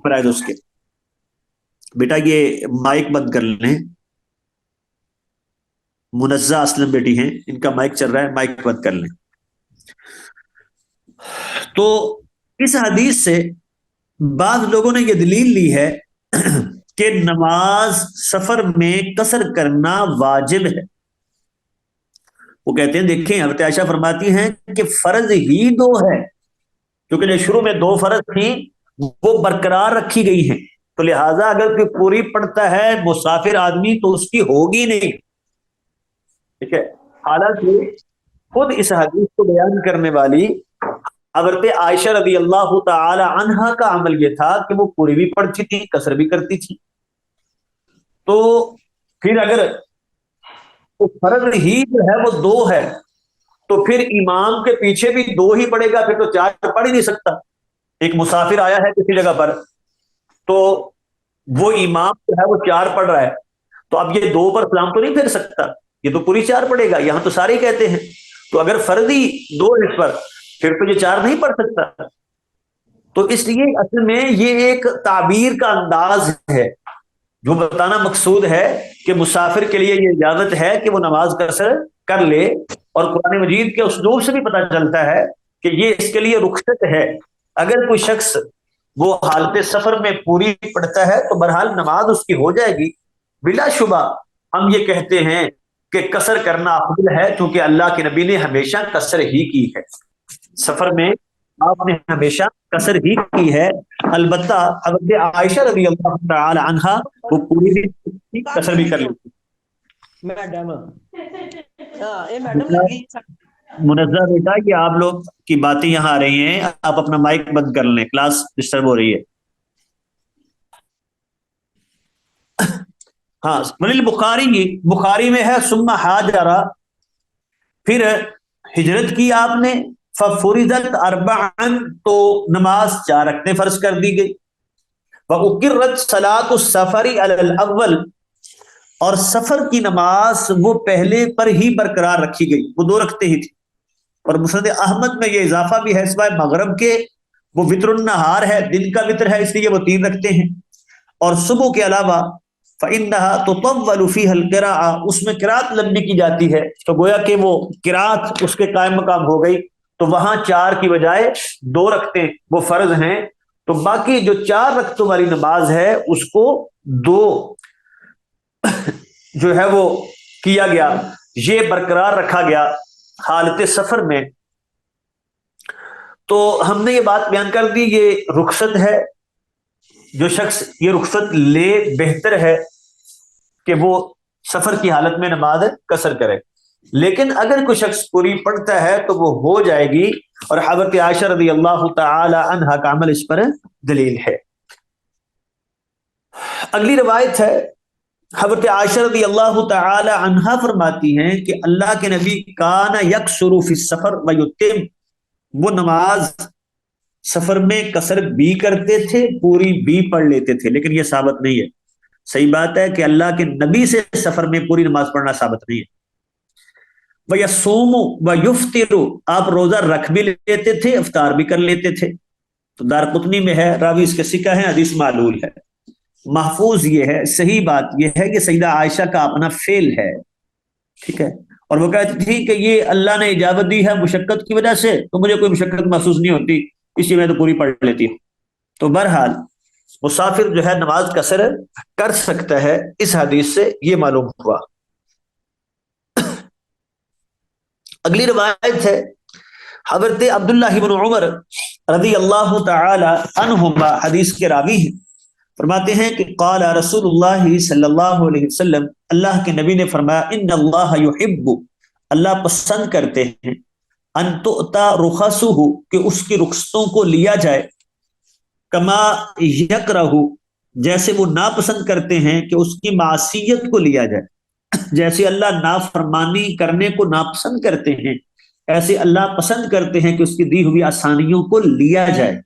فرائض اس کے۔ بیٹا یہ مائک بند کر لیں، منزہ اسلم بیٹی ہیں، ان کا مائک چل رہا ہے، مائک بند کر لیں۔ تو اس حدیث سے بعض لوگوں نے یہ دلیل لی ہے کہ نماز سفر میں قصر کرنا واجب ہے۔ وہ کہتے ہیں دیکھیں حضرت عائشہ فرماتی ہیں کہ فرض ہی 2 ہے، کیونکہ جو شروع میں 2 فرض تھیں وہ برقرار رکھی گئی ہیں، تو لہٰذا اگر کوئی پوری پڑھتا ہے مسافر آدمی تو اس کی ہوگی نہیں، ٹھیک ہے۔ حالانکہ خود اس حدیث کو بیان کرنے والی حضرت عائشہ رضی اللہ تعالی عنہا کا عمل یہ تھا کہ وہ پوری بھی پڑھتی تھی، قصر بھی کرتی تھی۔ تو پھر اگر وہ فرض ہی جو ہے وہ 2 ہے تو پھر امام کے پیچھے بھی 2 ہی پڑے گا، پھر تو 4 پڑھ ہی نہیں سکتا۔ ایک مسافر آیا ہے کسی جگہ پر تو وہ امام جو ہے وہ 4 پڑھ رہا ہے، تو اب یہ 2 پر سلام تو نہیں پھیر سکتا، یہ تو پوری 4 پڑھے گا، یہاں تو سارے ہی کہتے ہیں۔ تو اگر فرضی 2 اس پر، پھر تو یہ 4 نہیں پڑھ سکتا۔ تو اس لیے اصل میں یہ ایک تعبیر کا انداز ہے، جو بتانا مقصود ہے کہ مسافر کے لیے یہ اجازت ہے کہ وہ نماز قصر کر لے، اور قرآن مجید کے اسلوب سے بھی پتہ چلتا ہے کہ یہ اس کے لیے رخصت ہے۔ اگر کوئی شخص وہ حالت سفر میں پوری پڑھتا ہے تو بہرحال نماز اس کی ہو جائے گی۔ بلا شبہ ہم یہ کہتے ہیں کہ قصر کرنا افضل ہے، کیونکہ اللہ کے نبی نے ہمیشہ قصر ہی کی ہے، سفر میں آپ نے ہمیشہ قصر ہی کی ہے۔ البتہ حضرت عائشہ رضی اللہ تعالی عنہا وہ پوری بھی قصر بھی کر لیتی۔ منزہ بیٹا یہ آپ لوگ کی باتیں یہاں آ رہی ہیں، آپ اپنا مائک بند کر لیں، کلاس ڈسٹرب ہو رہی ہے۔ ہاں ولی بخاری میں ہے ثم ہاجر، پھر ہجرت کی آپ نے، ففرضت اربعا تو نماز 4 رکعتیں فرض کر دی گئی، وَأُقِرَّتْ صَلَاةُ السَّفَرِ عَلَى الْأَوَّلِ، اور سفر کی نماز وہ پہلے پر ہی برقرار رکھی گئی، وہ 2 رکعتیں ہی تھی۔ اور مسند احمد میں یہ اضافہ بھی ہے سوائے مغرب کے، وہ وتر النہار ہے، دن کا وتر ہے، اس لیے وہ 3 رکعتیں ہیں، اور صبح کے علاوہ فَإِنَّهَا تُطَوَّلُ فِيهَا الْقِرَاءَ، اس میں قرات لمبی کی جاتی ہے، تو گویا کہ وہ قرات اس کے قائم مقام ہو گئی، تو وہاں 4 کی بجائے 2 رکعتیں وہ فرض ہیں، تو باقی جو 4 رکعتوں والی نماز ہے اس کو 2 جو ہے وہ کیا گیا، یہ برقرار رکھا گیا حالت سفر میں۔ تو ہم نے یہ بات بیان کر دی، یہ رخصت ہے، جو شخص یہ رخصت لے بہتر ہے کہ وہ سفر کی حالت میں نماز قصر کرے، لیکن اگر کوئی شخص پوری پڑھتا ہے تو وہ ہو جائے گی، اور حضرت عائشہ رضی اللہ تعالی عنہا کا عمل اس پر دلیل ہے۔ اگلی روایت ہے، حضرت عائشہ رضی اللہ تعالی عنہا فرماتی ہیں کہ اللہ کے نبی کان یقصر فی السفر ویتم، وہ نماز سفر میں قصر بھی کرتے تھے، پوری بھی پڑھ لیتے تھے، لیکن یہ ثابت نہیں ہے۔ صحیح بات ہے کہ اللہ کے نبی سے سفر میں پوری نماز پڑھنا ثابت نہیں ہے۔ وَيَصُومُ وَيُفْطِرُ، آپ روزہ رکھ بھی لیتے تھے، افطار بھی کر لیتے تھے۔ تو دارقطنی میں ہے، راوی اس کے ثقہ ہیں، حدیث معلول ہے۔ محفوظ یہ ہے، صحیح بات یہ ہے کہ سیدہ عائشہ کا اپنا فعل ہے، ٹھیک ہے، اور وہ کہتی تھی کہ یہ اللہ نے اجازت دی ہے مشقت کی وجہ سے، تو مجھے کوئی مشقت محسوس نہیں ہوتی، اس لیے میں تو پوری پڑھ لیتی ہوں۔ تو بہرحال مسافر جو ہے نماز قصر کر سکتا ہے، اس حدیث سے یہ معلوم ہوا۔ اگلی روایت ہے، حضرت عبداللہ بن عمر رضی اللہ تعالی عنہما حدیث کے راوی ہیں، فرماتے ہیں کہ قال رسول اللہ صلی اللہ علیہ وسلم، اللہ کے نبی نے فرمایا، ان اللہ یحب، اللہ پسند کرتے ہیں ان تؤتا رخصہ کہ اس کی رخصتوں کو لیا جائے، کما یکرہ جیسے وہ ناپسند کرتے ہیں کہ اس کی معصیت کو لیا جائے۔ جیسے اللہ نافرمانی کرنے کو ناپسند کرتے ہیں، ایسے اللہ پسند کرتے ہیں کہ اس کی دی ہوئی آسانیوں کو لیا جائے۔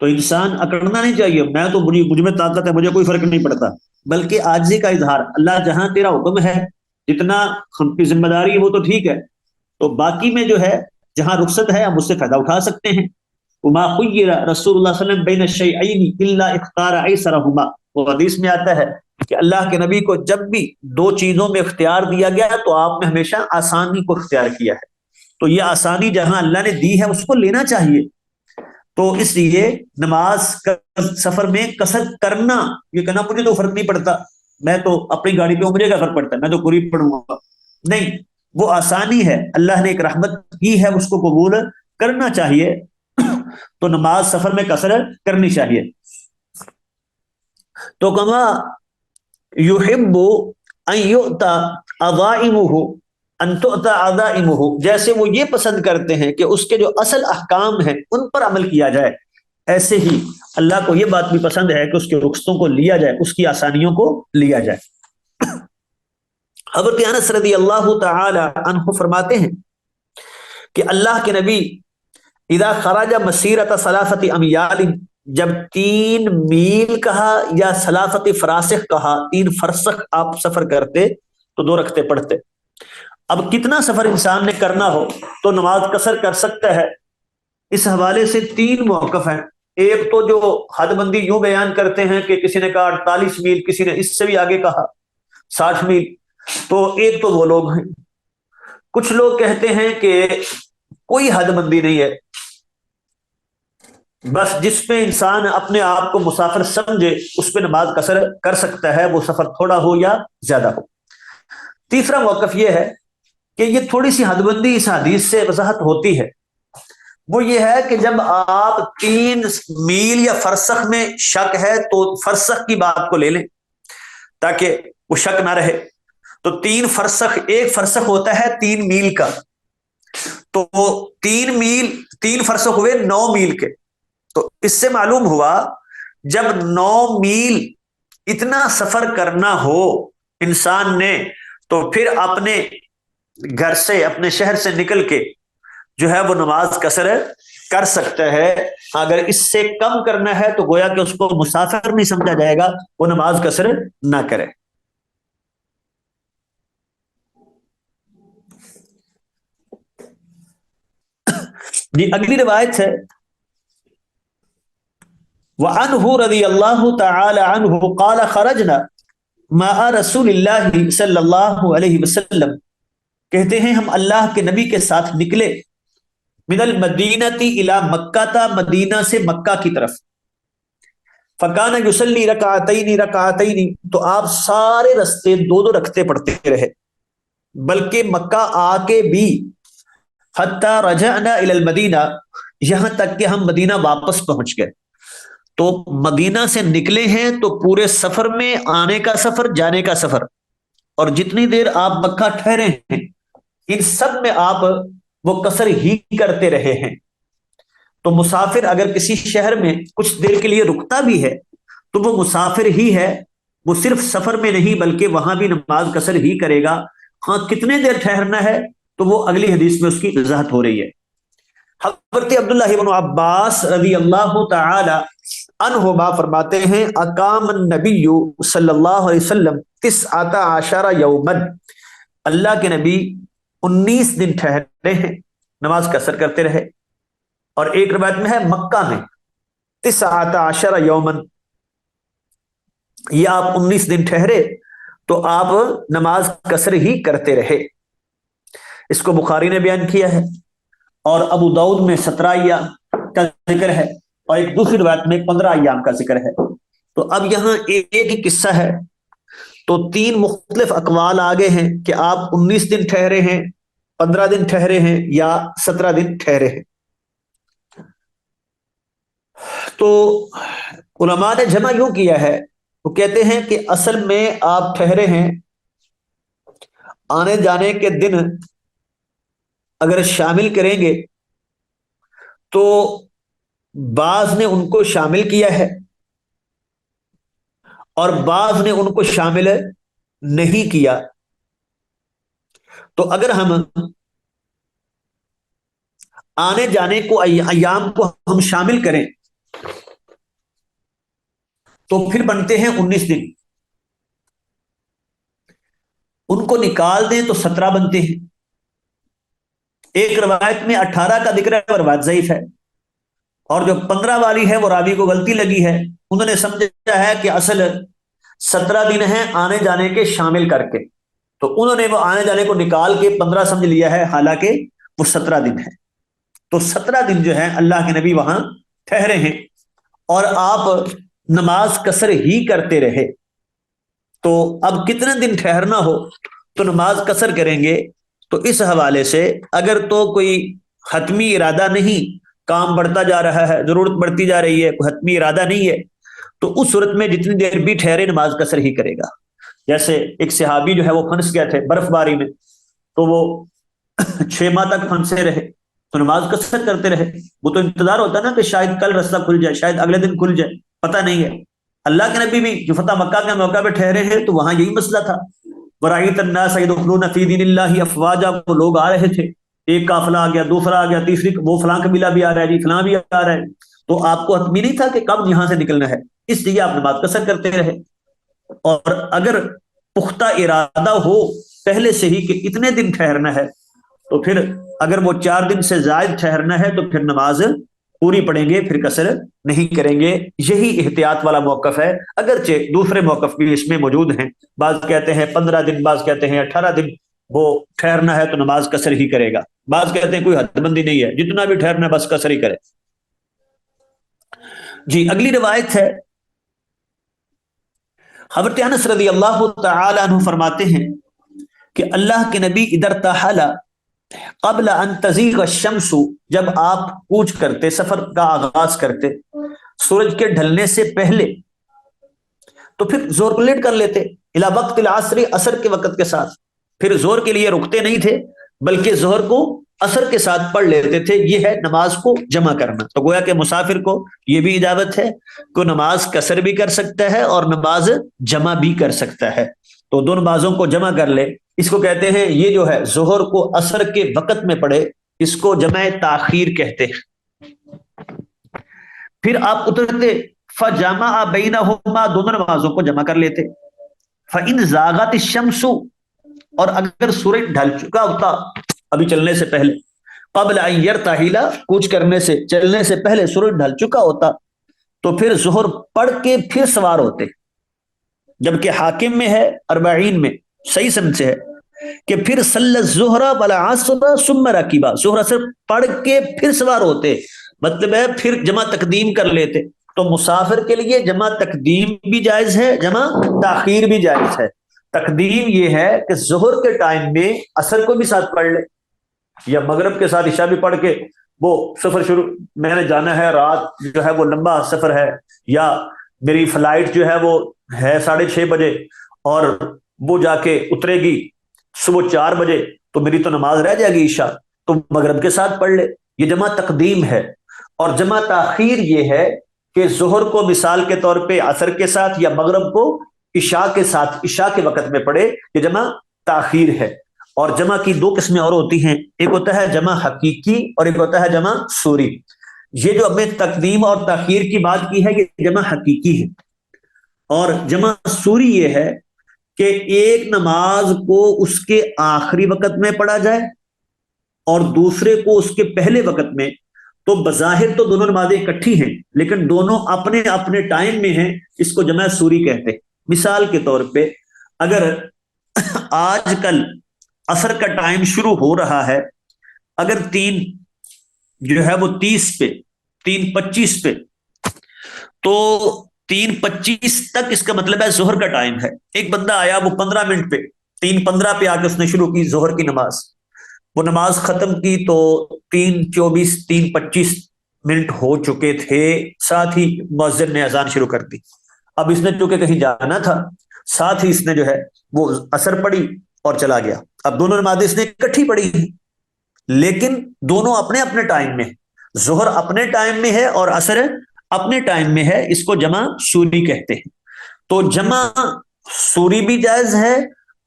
تو انسان اکڑنا نہیں چاہیے، میں تو مجھ میں طاقت ہے، مجھے کوئی فرق نہیں پڑتا، بلکہ عاجزی کا اظہار، اللہ جہاں تیرا حکم ہے، جتنا ہم کی ذمہ داری ہے وہ تو ٹھیک ہے، تو باقی میں جو ہے جہاں رخصت ہے ہم اس سے فائدہ اٹھا سکتے ہیں۔ وما خیر رسول اللہ صلی اللہ علیہ وسلم بین الشیئین الا اختار ایسرہما، وہ حدیث میں آتا ہے کہ اللہ کے نبی کو جب بھی دو چیزوں میں اختیار دیا گیا تو آپ نے ہمیشہ آسانی کو اختیار کیا ہے، تو یہ آسانی جہاں اللہ نے دی ہے اس کو لینا چاہیے۔ تو اس لیے نماز سفر میں قصر کرنا، یہ کہنا مجھے تو فرق نہیں پڑتا، میں تو اپنی گاڑی پہ ہوں، مجھے کیا فرق پڑتا ہے، میں تو قریب پڑھوں گا، نہیں، وہ آسانی ہے، اللہ نے ایک رحمت کی ہے، اس کو قبول کرنا چاہیے۔ تو نماز سفر میں قصر کرنی چاہیے۔ تو کما یحب ان یؤتا عظائمہ ان تؤتا عظائمہ، جیسے وہ یہ پسند کرتے ہیں کہ اس کے جو اصل احکام ہیں ان پر عمل کیا جائے، ایسے ہی اللہ کو یہ بات بھی پسند ہے کہ اس کے رخصتوں کو لیا جائے، اس کی آسانیوں کو لیا جائے۔ حضرت انس رضی اللہ تعالی عنہ فرماتے ہیں کہ اللہ کے نبی اذا خرج مسیرۃ ثلاثۃ امیال، جب 3 میل کہا یا ثلاثۃ فراسخ کہا، 3 فرسخ آپ سفر کرتے تو 2 رکعتیں پڑھتے۔ اب کتنا سفر انسان نے کرنا ہو تو نماز قصر کر سکتا ہے، اس حوالے سے 3 موقف ہیں۔ ایک تو جو حد بندی یوں بیان کرتے ہیں کہ کسی نے کہا 48 میل، کسی نے اس سے بھی آگے کہا 60 میل، تو ایک تو وہ لوگ ہیں۔ کچھ لوگ کہتے ہیں کہ کوئی حد بندی نہیں ہے، بس جس پہ انسان اپنے آپ کو مسافر سمجھے اس پہ نماز قصر کر سکتا ہے، وہ سفر تھوڑا ہو یا زیادہ ہو۔ تیسرا موقف یہ ہے کہ یہ تھوڑی سی حد بندی اس حدیث سے وضاحت ہوتی ہے، وہ یہ ہے کہ جب آپ 3 میل یا فرسخ میں شک ہے تو فرسخ کی بات کو لے لیں تاکہ وہ شک نہ رہے۔ تو 3 فرسخ، ایک فرسخ ہوتا ہے 3 میل کا، تو 3 میل 3 فرسخ ہوئے 9 میل کے، تو اس سے معلوم ہوا جب 9 میل اتنا سفر کرنا ہو انسان نے تو پھر اپنے گھر سے، اپنے شہر سے نکل کے جو ہے وہ نماز قصر کر سکتا ہے۔ اگر اس سے کم کرنا ہے تو گویا کہ اس کو مسافر نہیں سمجھا جائے گا، وہ نماز قصر نہ کرے۔ جی اگلی روایت ہے وعنہ رضی اللہ تعالی عنہ قال خرجنا مع رسول اللہ صلی اللہ علیہ وسلم، کہتے ہیں ہم اللہ کے نبی کے ساتھ نکلے، من المدینۃ الی مکہ، مدینہ سے مکہ کی طرف، فکان یصلی رکعتین رکعتین، تو آپ سارے رستے 2 رکعتیں پڑھتے رہے، بلکہ مکہ آ کے بھی حتی رجعنا الی المدینہ، یہاں تک کہ ہم مدینہ واپس پہنچ گئے۔ تو مدینہ سے نکلے ہیں تو پورے سفر میں، آنے کا سفر، جانے کا سفر، اور جتنی دیر آپ مکہ ٹھہرے ہیں ان سب میں آپ وہ قصر ہی کرتے رہے ہیں۔ تو مسافر اگر کسی شہر میں کچھ دیر کے لیے رکتا بھی ہے تو وہ مسافر ہی ہے، وہ صرف سفر میں نہیں بلکہ وہاں بھی نماز قصر ہی کرے گا۔ ہاں کتنے دیر ٹھہرنا ہے تو وہ اگلی حدیث میں اس کی وضاحت ہو رہی ہے۔ حضرت عبداللہ بن عباس رضی اللہ تعالی عنہما فرماتے ہیں اقام النبی صلی اللہ علیہ وسلم 19 یوما، اللہ کے نبی 19 دن ٹھہرے ہیں، نماز قصر کرتے رہے۔ اور ایک روایت میں ہے مکہ میں 19 یوما، یہ آپ 19 دن ٹھہرے تو آپ نماز قصر ہی کرتے رہے۔ اس کو بخاری نے بیان کیا ہے، اور ابو داؤد میں 17 ایام کا ذکر ہے، اور ایک دوسری روایت میں 15 ایام کا ذکر ہے۔ تو اب یہاں ایک ہی قصہ ہے، تو 3 مختلف اقوال آگے ہیں کہ آپ 19 دن ٹھہرے ہیں، 15 دن ٹھہرے ہیں، یا 17 دن ٹھہرے ہیں۔ تو علماء نے جمع یوں کیا ہے، وہ کہتے ہیں کہ اصل میں آپ ٹھہرے ہیں، آنے جانے کے دن اگر شامل کریں گے تو بعض نے ان کو شامل کیا ہے اور بعض نے ان کو شامل نہیں کیا. تو اگر ہم آنے جانے کو ایام کو ہم شامل کریں تو پھر بنتے ہیں 19 دن. ان کو نکال دیں تو 17 بنتے ہیں. ایک روایت میں 18 کا ذکر ہے، روایت ضعیف ہے. اور جو 15 والی ہے وہ راوی کو غلطی لگی ہے، انہوں نے سمجھا ہے کہ اصل 17 دن ہیں آنے جانے کے شامل کر کے، تو انہوں نے وہ آنے جانے کو نکال کے 15 سمجھ لیا ہے، حالانکہ وہ 17 دن ہے. تو 17 دن جو ہے اللہ کے نبی وہاں ٹھہرے ہیں اور آپ نماز قصر ہی کرتے رہے. تو اب کتنے دن ٹھہرنا ہو تو نماز قصر کریں گے. تو اس حوالے سے اگر تو کوئی حتمی ارادہ نہیں، کام بڑھتا جا رہا ہے، ضرورت بڑھتی جا رہی ہے، کوئی حتمی ارادہ نہیں ہے، تو اس صورت میں جتنی دیر بھی ٹھہرے نماز قصر ہی کرے گا. جیسے ایک صحابی جو ہے وہ پھنس گیا تھے برف باری میں، تو وہ 6 ماہ تک پھنسے رہے، تو نماز قصر کرتے رہے. وہ تو انتظار ہوتا ہے نا کہ شاید کل راستہ کھل جائے، شاید اگلے دن کھل جائے، پتہ نہیں ہے. اللہ کے نبی بھی جو فتح مکہ کے موقع پہ ٹھہرے ہیں تو وہاں یہی مسئلہ تھا. وَرَأَيْتَ النَّاسَ يَدْخُلُونَ فِي دِينِ اللَّهِ أَفْوَاجًا، وہ لوگ آ رہے تھے، ایک قافلہ آ گیا، دوسرا آ گیا، تیسری وہ فلاں قبیلہ بھی آ رہا ہے جی، فلاں بھی آ رہا ہے. تو آپ کو حتمی نہیں تھا کہ کب یہاں سے نکلنا ہے، اس لیے آپ نماز قصر کرتے رہے. اور اگر پختہ ارادہ ہو پہلے سے ہی کہ اتنے دن ٹھہرنا ہے، تو پھر اگر وہ 4 دن سے زائد ٹھہرنا ہے تو پھر نماز پوری پڑھیں گے، پھر قصر نہیں کریں گے. یہی احتیاط والا موقف ہے، اگرچہ دوسرے موقف بھی اس میں موجود ہیں. بعض کہتے ہیں 15 دن، بعض کہتے ہیں 18 دن وہ ٹھہرنا ہے تو نماز قصر ہی کرے گا. بعض کہتے ہیں کوئی حد بندی نہیں ہے، جتنا بھی ٹھہرنا ہے بس قصر ہی کرے. جی اگلی روایت ہے، حضرت انس رضی اللہ تعالی عنہ فرماتے ہیں کہ اللہ کے نبی ادھر تحلا قبل ان تزیغ الشمس، جب آپ کوچ کرتے، سفر کا آغاز کرتے سورج کے ڈھلنے سے پہلے، تو پھر زور کو لیٹ کر لیتے الی وقت العصر، عصر کے وقت کے ساتھ. پھر زور کے لیے رکتے نہیں تھے بلکہ ظہر کو عصر کے ساتھ پڑھ لیتے تھے. یہ ہے نماز کو جمع کرنا. تو گویا کہ مسافر کو یہ بھی اجازت ہے کہ نماز قصر بھی کر سکتا ہے اور نماز جمع بھی کر سکتا ہے. تو دو نمازوں کو جمع کر لے. اس کو کہتے ہیں، یہ جو ہے ظہر کو عصر کے وقت میں پڑھے، اس کو جمع تاخیر کہتے ہیں. پھر آپ اترتے فجمع بینہما، دونوں نمازوں کو جمع کر لیتے. فإن زاغت الشمس، اور اگر سورج ڈھل چکا ہوتا ابھی چلنے سے پہلے، قبل ان یرتحل، کوچ کرنے سے، چلنے سے پہلے سورج ڈھل چکا ہوتا، تو پھر ظہر پڑھ کے پھر سوار ہوتے. جبکہ حاکم میں ہے 40 میں صحیح سمجھ سے ہے کہ پھر صلی الظہر والعصر ثم رکبا، ظہر اثر پڑھ کے پھر سوار ہوتے، مطلب ہے پھر جمع تقدیم کر لیتے. تو مسافر کے لیے جمع تقدیم بھی جائز ہے، جمع تاخیر بھی جائز ہے. تقدیم یہ ہے کہ ظہر کے ٹائم میں عصر کو بھی ساتھ پڑھ لے، یا مغرب کے ساتھ عشاء بھی پڑھ کے وہ سفر شروع، میں نے جانا ہے، رات جو ہے وہ لمبا سفر ہے، یا میری فلائٹ جو ہے وہ ہے 6:30 بجے اور وہ جا کے اترے گی صبح 4 بجے، تو میری تو نماز رہ جائے گی عشاء، تو مغرب کے ساتھ پڑھ لے. یہ جمع تقدیم ہے. اور جمع تاخیر یہ ہے کہ ظہر کو مثال کے طور پہ عصر کے ساتھ یا مغرب کو عشاء کے ساتھ، عشاء کے وقت میں پڑھے، یہ جمع تاخیر ہے. اور جمع کی 2 قسمیں اور ہوتی ہیں، ایک ہوتا ہے جمع حقیقی اور ایک ہوتا ہے جمع سوری. یہ جو اب میں تقدیم اور تاخیر کی بات کی ہے یہ جمع حقیقی ہے. اور جمع سوری یہ ہے کہ ایک نماز کو اس کے آخری وقت میں پڑھا جائے اور دوسرے کو اس کے پہلے وقت میں. تو بظاہر تو دونوں نمازیں اکٹھی ہیں لیکن دونوں اپنے اپنے ٹائم میں ہیں، اس کو جمع سوری کہتے ہیں. مثال کے طور پہ اگر آج کل عصر کا ٹائم شروع ہو رہا ہے، اگر 3 جو ہے وہ 30 پہ، 3:25 پہ، تو 3:25 تک اس کا مطلب ہے ظہر کا ٹائم ہے. ایک بندہ آیا وہ 15 منٹ پہ، 3:15 پہ آ کے اس نے شروع کی ظہر کی نماز، وہ نماز ختم کی تو 3:24، 3:25 منٹ ہو چکے تھے، ساتھ ہی مؤذن نے اذان شروع کر دی. اب اس نے چونکہ کہیں جانا تھا، ساتھ ہی اس نے جو ہے وہ عصر پڑھی اور چلا گیا. اب دونوں نمازیں اس نے اکٹھی پڑھی. لیکن دونوں اپنے اپنے ٹائم میں، ظہر اپنے ٹائم میں ہے اور عصر اپنے ٹائم میں ہے، اس کو جمع سوری کہتے ہیں۔ تو جمع سوری بھی جائز ہے،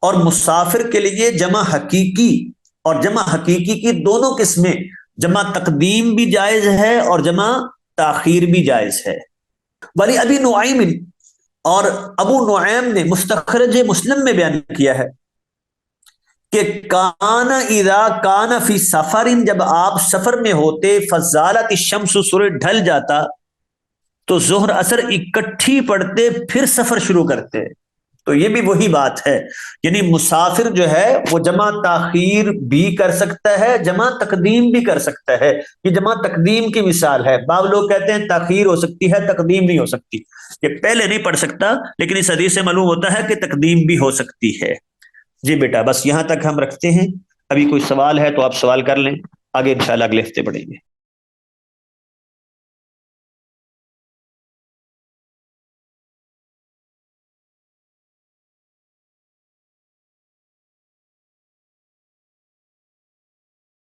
اور مسافر کے لیے جمع حقیقی اور جمع حقیقی کی دونوں قسمیں، جمع تقدیم بھی جائز ہے اور جمع تاخیر بھی جائز ہے۔ ولی ابی نعیم، اور ابو نعیم نے مستخرج مسلم میں بیان کیا ہے کہ کان اذا کان فی سفر، جب آپ سفر میں ہوتے، فزالت الشمس، سورج ڈھل جاتا، تو ظہر اثر اکٹھی پڑھتے پھر سفر شروع کرتے۔ تو یہ بھی وہی بات ہے، یعنی مسافر جو ہے وہ جمع تاخیر بھی کر سکتا ہے، جمع تقدیم بھی کر سکتا ہے۔ یہ جمع تقدیم کی مثال ہے۔ بعض لوگ کہتے ہیں تاخیر ہو سکتی ہے، تقدیم نہیں ہو سکتی، کہ پہلے نہیں پڑھ سکتا، لیکن اس حدیث سے معلوم ہوتا ہے کہ تقدیم بھی ہو سکتی ہے۔ جی بیٹا، بس یہاں تک ہم رکھتے ہیں، ابھی کوئی سوال ہے تو آپ سوال کر لیں، آگے انشاءاللہ اگلے ہفتے پڑھیں گے۔